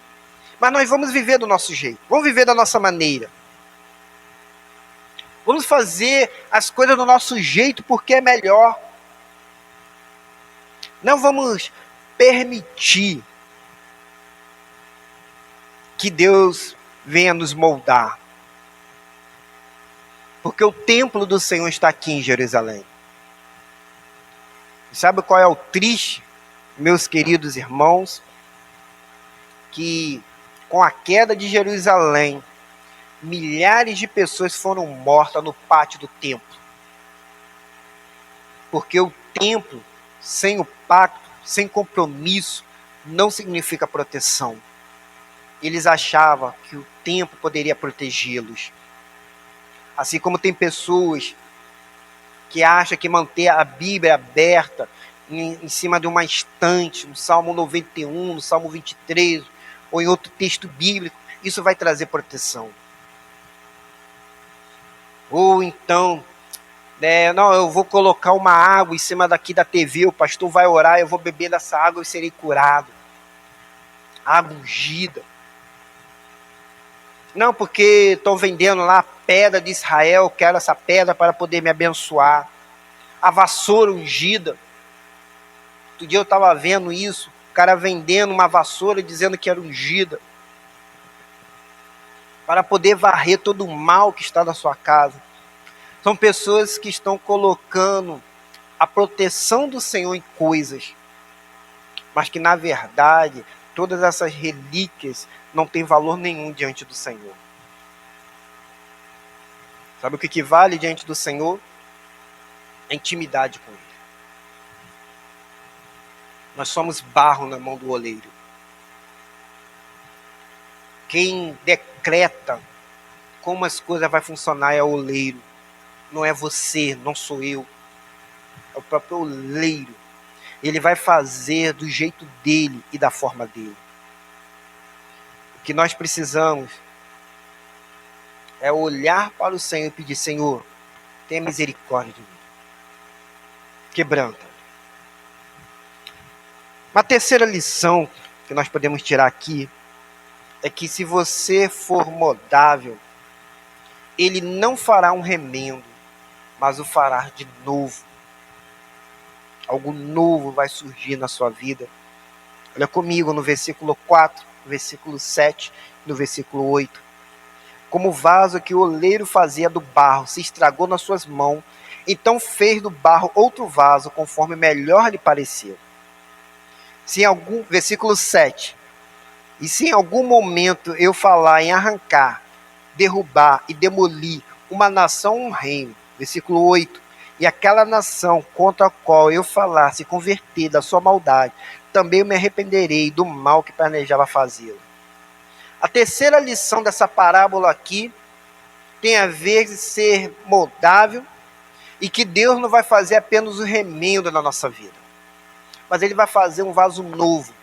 mas nós vamos viver do nosso jeito, vamos viver da nossa maneira. Vamos fazer as coisas do nosso jeito porque é melhor. Não vamos permitir que Deus venha nos moldar. Porque o templo do Senhor está aqui em Jerusalém. E sabe qual é o triste, meus queridos irmãos? Que com a queda de Jerusalém, milhares de pessoas foram mortas no pátio do templo. Porque o templo, sem o pacto, sem compromisso, não significa proteção. Eles achavam que o templo poderia protegê-los. Assim como tem pessoas que acham que manter a Bíblia aberta em cima de uma estante, no Salmo 91, no Salmo 23, ou em outro texto bíblico, isso vai trazer proteção. Ou então, não, eu vou colocar uma água em cima daqui da TV, o pastor vai orar, eu vou beber dessa água e serei curado. Água ungida. Não, porque estão vendendo lá a pedra de Israel, eu quero essa pedra para poder me abençoar. A vassoura ungida. Outro dia eu estava vendo isso, o cara vendendo uma vassoura dizendo que era ungida. Para poder varrer todo o mal que está na sua casa. São pessoas que estão colocando a proteção do Senhor em coisas, mas que na verdade todas essas relíquias não têm valor nenhum diante do Senhor. Sabe o que vale diante do Senhor? A intimidade com Ele. Nós somos barro na mão do oleiro. Quem decreta como as coisas vão funcionar é o oleiro. Não é você, não sou eu. É o próprio oleiro. Ele vai fazer do jeito dele e da forma dele. O que nós precisamos é olhar para o Senhor e pedir: Senhor, tenha misericórdia de mim. Quebranta. Uma terceira lição que nós podemos tirar aqui é que se você for moldável, ele não fará um remendo, mas o fará de novo. Algo novo vai surgir na sua vida. Olha comigo no versículo 4, no versículo 7, no versículo 8. Como o vaso que o oleiro fazia do barro se estragou nas suas mãos, então fez do barro outro vaso, conforme melhor lhe pareceu. Versículo 7. E se em algum momento eu falar em arrancar, derrubar e demolir uma nação ou um reino, versículo 8, e aquela nação contra a qual eu falar se converter da sua maldade, também eu me arrependerei do mal que planejava fazê-lo. A terceira lição dessa parábola aqui tem a ver de ser moldável e que Deus não vai fazer apenas o remendo na nossa vida, mas Ele vai fazer um vaso novo.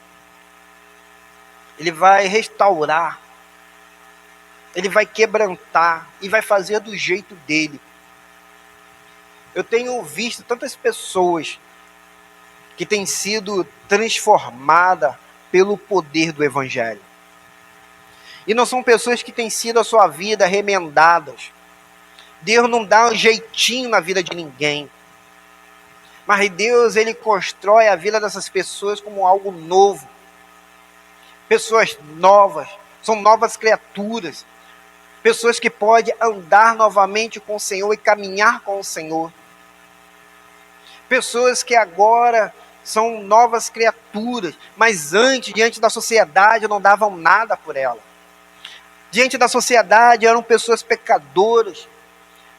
Ele vai restaurar, Ele vai quebrantar e vai fazer do jeito dele. Eu tenho visto tantas pessoas que têm sido transformadas pelo poder do Evangelho. E não são pessoas que têm sido a sua vida remendadas. Deus não dá um jeitinho na vida de ninguém. Mas Deus, Ele constrói a vida dessas pessoas como algo novo. Pessoas novas, são novas criaturas. Pessoas que podem andar novamente com o Senhor e caminhar com o Senhor. Pessoas que agora são novas criaturas, mas antes, diante da sociedade, não davam nada por ela. Diante da sociedade eram pessoas pecadoras,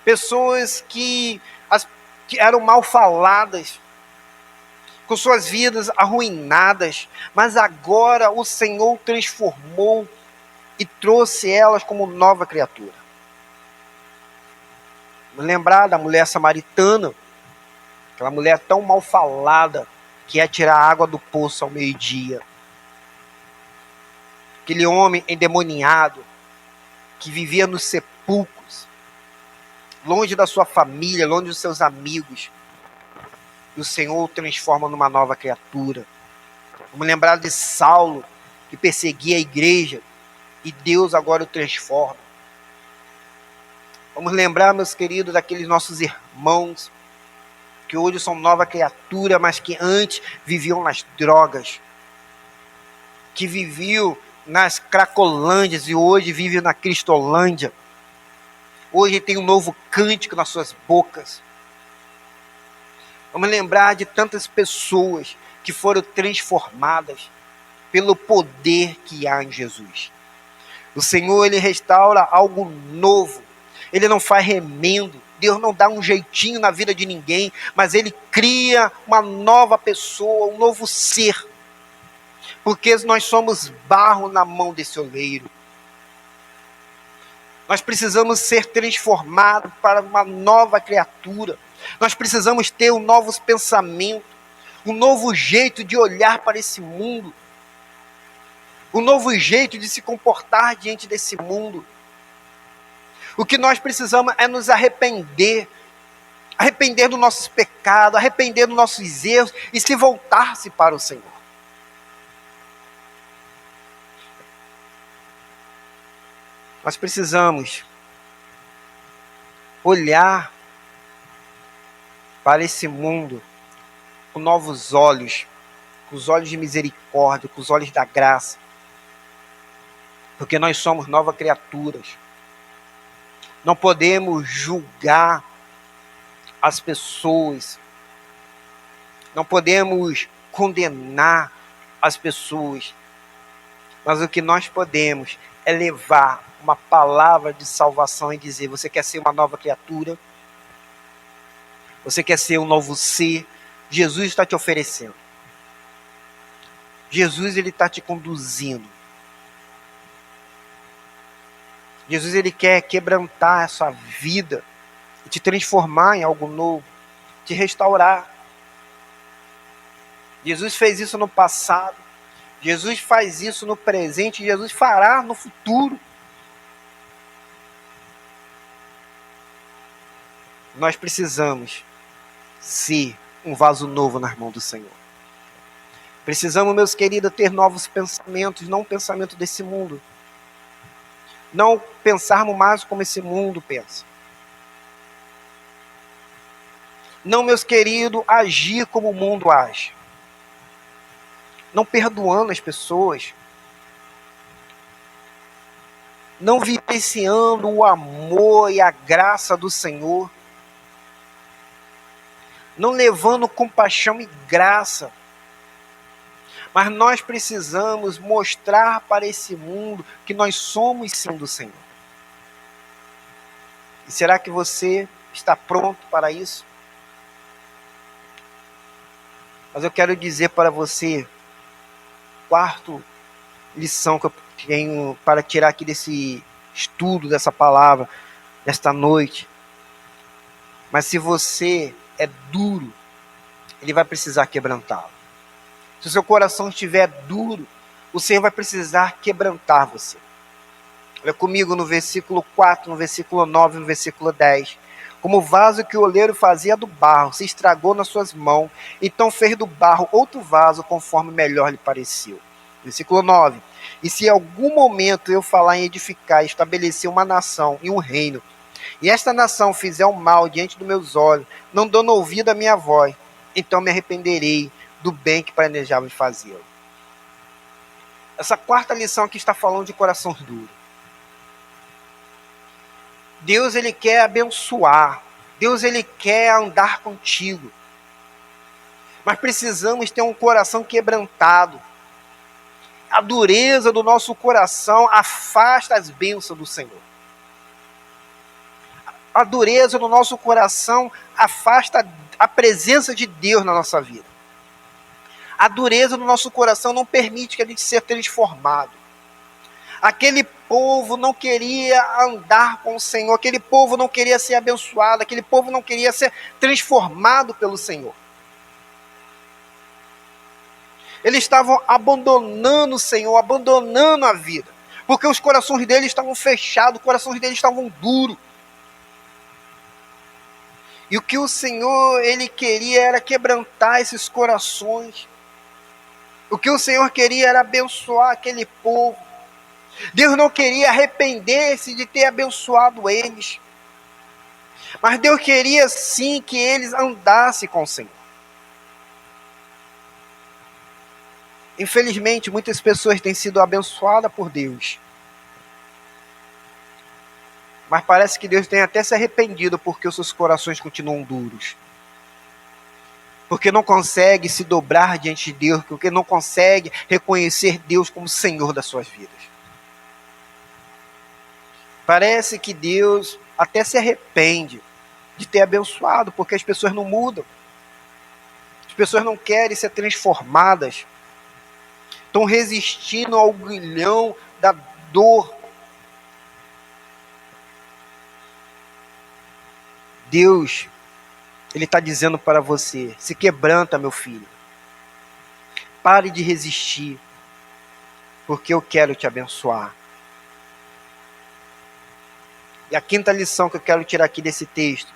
pessoas que eram mal faladas, com suas vidas arruinadas, mas agora o Senhor transformou e trouxe elas como nova criatura. Lembrar da mulher samaritana, aquela mulher tão mal falada, que ia tirar água do poço ao meio-dia. Aquele homem endemoniado, que vivia nos sepulcros, longe da sua família, longe dos seus amigos. E o Senhor o transforma numa nova criatura. Vamos lembrar de Saulo, que perseguia a igreja, e Deus agora o transforma. Vamos lembrar, meus queridos, daqueles nossos irmãos, que hoje são nova criatura, mas que antes viviam nas drogas, que viviam nas cracolândias e hoje vivem na cristolândia. Hoje tem um novo cântico nas suas bocas. Vamos lembrar de tantas pessoas que foram transformadas pelo poder que há em Jesus. O Senhor, Ele restaura algo novo. Ele não faz remendo. Deus não dá um jeitinho na vida de ninguém, mas Ele cria uma nova pessoa, um novo ser. Porque nós somos barro na mão desse oleiro. Nós precisamos ser transformados para uma nova criatura. Nós precisamos ter um novo pensamento, um novo jeito de olhar para esse mundo, um novo jeito de se comportar diante desse mundo. O que nós precisamos é nos arrepender dos nossos pecados, arrepender dos nossos erros e se voltar-se para o Senhor. Nós precisamos olhar para esse mundo com novos olhos, com os olhos de misericórdia, com os olhos da graça, porque nós somos novas criaturas. Não podemos julgar as pessoas, não podemos condenar as pessoas, mas o que nós podemos é levar uma palavra de salvação e dizer: você quer ser uma nova criatura? Você quer ser um novo ser? Jesus está te oferecendo. Jesus, Ele está te conduzindo. Jesus, Ele quer quebrantar a sua vida e te transformar em algo novo, te restaurar. Jesus fez isso no passado. Jesus faz isso no presente. Jesus fará no futuro. Nós precisamos ser um vaso novo nas mãos do Senhor. Precisamos, meus queridos, ter novos pensamentos, não o pensamento desse mundo. Não pensarmos mais como esse mundo pensa. Não, meus queridos, agir como o mundo age. Não perdoando as pessoas. Não vivenciando o amor e a graça do Senhor. Não levando compaixão e graça. Mas nós precisamos mostrar para esse mundo que nós somos sim do Senhor. E será que você está pronto para isso? Mas eu quero dizer para você, quarta lição que eu tenho para tirar aqui desse estudo, dessa palavra, desta noite. Mas se você é duro, ele vai precisar quebrantá-lo. Se o seu coração estiver duro, o Senhor vai precisar quebrantar você. Olha comigo no versículo 4, no versículo 9, no versículo 10. Como o vaso que o oleiro fazia do barro se estragou nas suas mãos, então fez do barro outro vaso conforme melhor lhe pareceu. Versículo 9. E se em algum momento eu falar em edificar e estabelecer uma nação e um reino, e esta nação fizer um mal diante dos meus olhos, não dando ouvido à minha voz, então me arrependerei do bem que planejava fazer. Essa quarta lição aqui está falando de corações duros. Deus, ele quer abençoar. Deus, ele quer andar contigo. Mas precisamos ter um coração quebrantado. A dureza do nosso coração afasta as bênçãos do Senhor. A dureza do nosso coração afasta a presença de Deus na nossa vida. A dureza do nosso coração não permite que a gente seja transformado. Aquele povo não queria andar com o Senhor, aquele povo não queria ser abençoado, aquele povo não queria ser transformado pelo Senhor. Eles estavam abandonando o Senhor, abandonando a vida, porque os corações deles estavam fechados, os corações deles estavam duros. E o que o Senhor, ele queria era quebrantar esses corações. O que o Senhor queria era abençoar aquele povo. Deus não queria arrepender-se de ter abençoado eles. Mas Deus queria sim que eles andassem com o Senhor. Infelizmente, muitas pessoas têm sido abençoadas por Deus. Mas parece que Deus tem até se arrependido porque os seus corações continuam duros. Porque não consegue se dobrar diante de Deus, porque não consegue reconhecer Deus como Senhor das suas vidas. Parece que Deus até se arrepende de ter abençoado, porque as pessoas não mudam. As pessoas não querem ser transformadas. Estão resistindo ao grilhão da dor. Deus, ele está dizendo para você, se quebranta, meu filho. Pare de resistir, porque eu quero te abençoar. E a quinta lição que eu quero tirar aqui desse texto,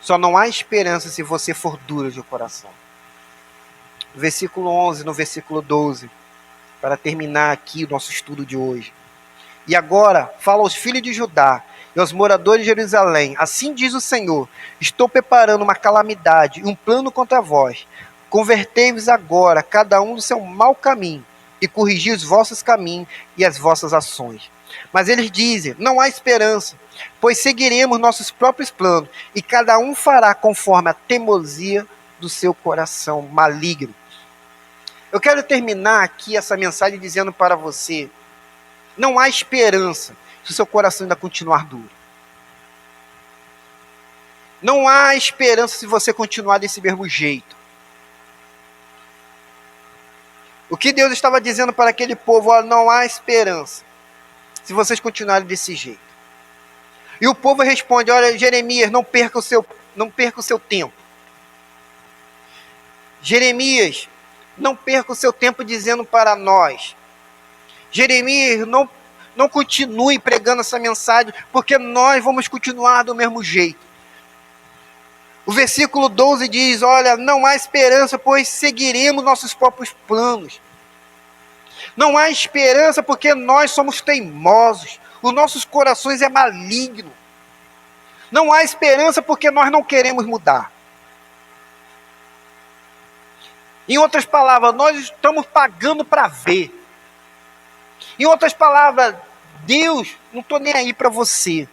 só não há esperança se você for duro de coração. No versículo 11, no versículo 12, para terminar aqui o nosso estudo de hoje. E agora, fala aos filhos de Judá e aos moradores de Jerusalém, assim diz o Senhor, estou preparando uma calamidade e um plano contra vós. Convertei-vos agora, cada um do seu mau caminho, e corrigi os vossos caminhos e as vossas ações. Mas eles dizem, não há esperança, pois seguiremos nossos próprios planos, e cada um fará conforme a teimosia do seu coração maligno. Eu quero terminar aqui essa mensagem dizendo para você, não há esperança se o seu coração ainda continuar duro. Não há esperança se você continuar desse mesmo jeito. O que Deus estava dizendo para aquele povo, ó, não há esperança se vocês continuarem desse jeito. E o povo responde, olha, Jeremias, não perca o seu tempo. Jeremias, não perca o seu tempo dizendo para nós: Jeremias, não continue pregando essa mensagem, porque nós vamos continuar do mesmo jeito. O versículo 12 diz: olha, não há esperança, pois seguiremos nossos próprios planos. Não há esperança porque nós somos teimosos, os nossos corações é maligno. Não há esperança porque nós não queremos mudar. Em outras palavras, nós estamos pagando para ver. Em outras palavras, Deus, não estou nem aí para você.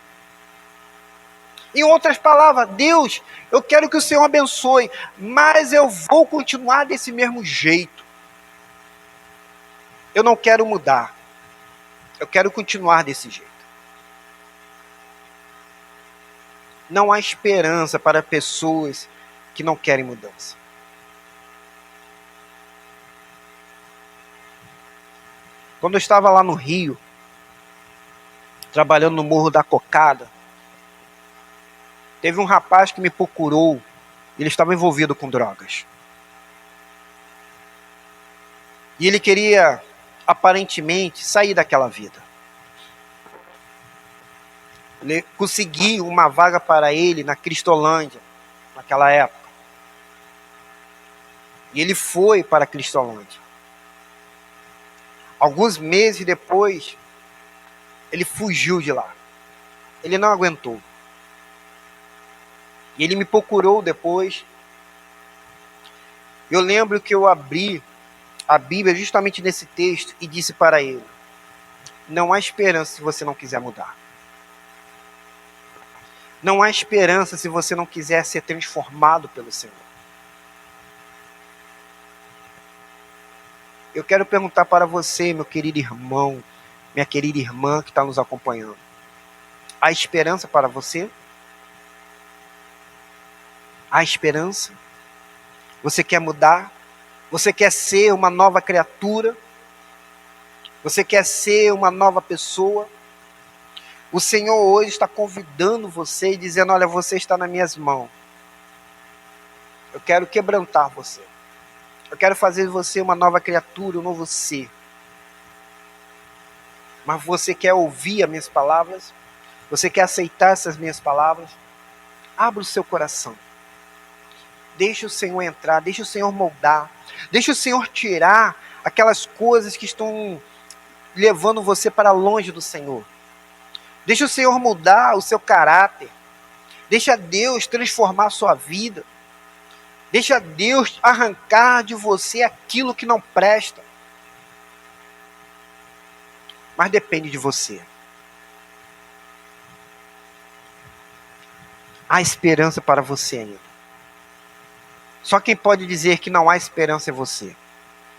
Em outras palavras, Deus, eu quero que o Senhor abençoe, mas eu vou continuar desse mesmo jeito. Eu não quero mudar. Eu quero continuar desse jeito. Não há esperança para pessoas que não querem mudança. Quando eu estava lá no Rio, trabalhando no Morro da Cocada, teve um rapaz que me procurou, ele estava envolvido com drogas. E ele queria, aparentemente, sair daquela vida. Ele conseguiu uma vaga para ele na Cristolândia, naquela época. E ele foi para a Cristolândia. Alguns meses depois, ele fugiu de lá. Ele não aguentou. E ele me procurou depois. Eu lembro que eu abri a Bíblia justamente nesse texto e disse para ele: não há esperança se você não quiser mudar. Não há esperança se você não quiser ser transformado pelo Senhor. Eu quero perguntar para você, meu querido irmão, minha querida irmã que está nos acompanhando: há esperança para você? Há esperança? Você quer mudar? Você quer ser uma nova criatura? Você quer ser uma nova pessoa? O Senhor hoje está convidando você e dizendo: olha, você está nas minhas mãos. Eu quero quebrantar você. Eu quero fazer de você uma nova criatura, um novo ser. Mas você quer ouvir as minhas palavras? Você quer aceitar essas minhas palavras? Abra o seu coração. Deixa o Senhor entrar, deixa o Senhor moldar. Deixa o Senhor tirar aquelas coisas que estão levando você para longe do Senhor. Deixa o Senhor mudar o seu caráter. Deixa Deus transformar a sua vida. Deixa Deus arrancar de você aquilo que não presta. Mas depende de você. Há esperança para você ainda. Só quem pode dizer que não há esperança é você,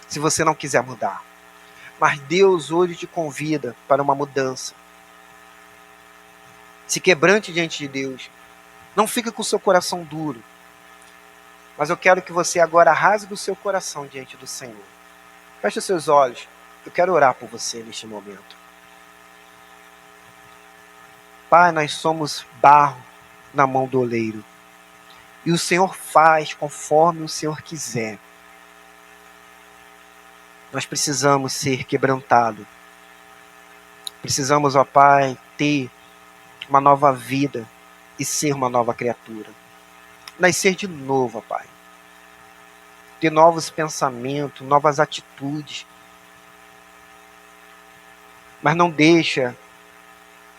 se você não quiser mudar. Mas Deus hoje te convida para uma mudança. Se quebrante diante de Deus. Não fica com o seu coração duro. Mas eu quero que você agora rasgue o seu coração diante do Senhor. Feche os seus olhos. Eu quero orar por você neste momento. Pai, nós somos barro na mão do oleiro. E o Senhor faz conforme o Senhor quiser. Nós precisamos ser quebrantados. Precisamos, ó Pai, ter uma nova vida e ser uma nova criatura. Nascer de novo, ó Pai. Ter novos pensamentos, novas atitudes. Mas não deixa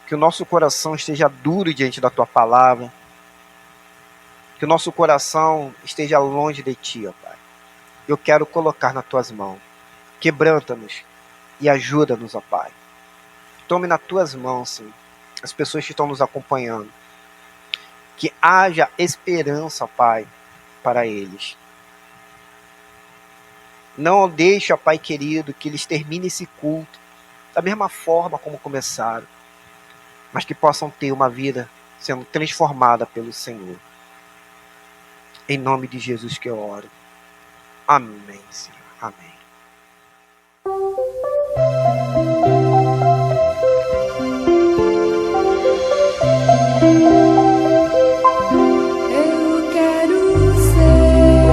que o nosso coração esteja duro diante da Tua palavra. Que o nosso coração esteja longe de Ti, ó Pai. Eu quero colocar nas Tuas mãos. Quebranta-nos e ajuda-nos, ó Pai. Tome nas Tuas mãos, Senhor, as pessoas que estão nos acompanhando. Que haja esperança, ó Pai, para eles. Não deixe, ó Pai querido, que eles terminem esse culto da mesma forma como começaram. Mas que possam ter uma vida sendo transformada pelo Senhor. Em nome de Jesus que eu oro. Amém, Senhor. Amém. Eu quero ser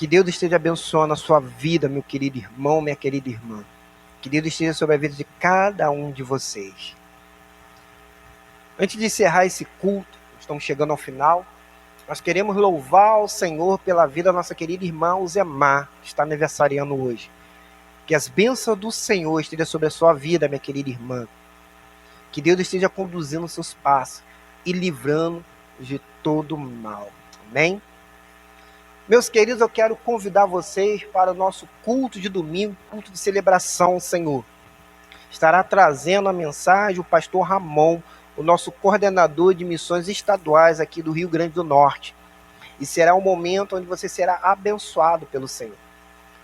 Que Deus esteja abençoando a sua vida, meu querido irmão, minha querida irmã. Que Deus esteja sobre a vida de cada um de vocês. Antes de encerrar esse culto, estamos chegando ao final, nós queremos louvar o Senhor pela vida da nossa querida irmã Uzemar, que está aniversariando hoje. Que as bênçãos do Senhor estejam sobre a sua vida, minha querida irmã. Que Deus esteja conduzindo os seus passos e livrando de todo mal. Amém? Meus queridos, eu quero convidar vocês para o nosso culto de domingo, culto de celebração ao Senhor. Estará trazendo a mensagem o pastor Ramon, o nosso coordenador de missões estaduais aqui do Rio Grande do Norte. E será um momento onde você será abençoado pelo Senhor.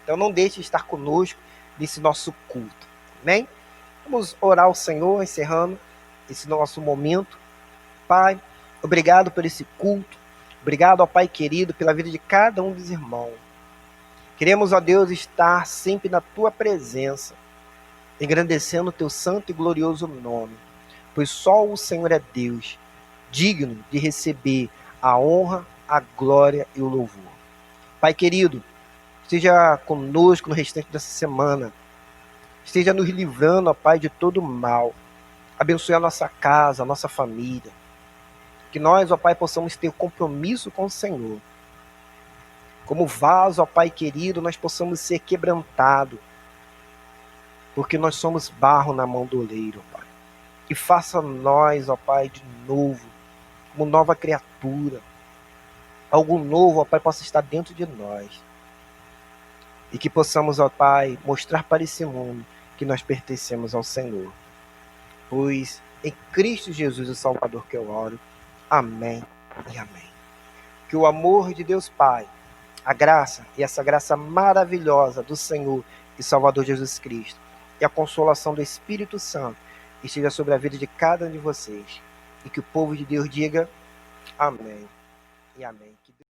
Então não deixe de estar conosco nesse nosso culto. Amém? Vamos orar ao Senhor, encerrando esse nosso momento. Pai, obrigado por esse culto. Obrigado, ó Pai querido, pela vida de cada um dos irmãos. Queremos, ó Deus, estar sempre na Tua presença, engrandecendo o Teu santo e glorioso nome. Pois só o Senhor é Deus, digno de receber a honra, a glória e o louvor. Pai querido, esteja conosco no restante dessa semana. Esteja nos livrando, ó Pai, de todo mal. Abençoe a nossa casa, a nossa família. Que nós, ó Pai, possamos ter compromisso com o Senhor. Como vaso, ó Pai querido, nós possamos ser quebrantados. Porque nós somos barro na mão do oleiro, ó Pai. E faça nós, ó Pai, de novo, como nova criatura. Algo novo, ó Pai, possa estar dentro de nós. E que possamos, ó Pai, mostrar para esse mundo que nós pertencemos ao Senhor. Pois em Cristo Jesus, o Salvador, que eu oro. Amém e amém. Que o amor de Deus Pai, a graça e essa graça maravilhosa do Senhor e Salvador Jesus Cristo e a consolação do Espírito Santo esteja sobre a vida de cada um de vocês. E que o povo de Deus diga amém e amém.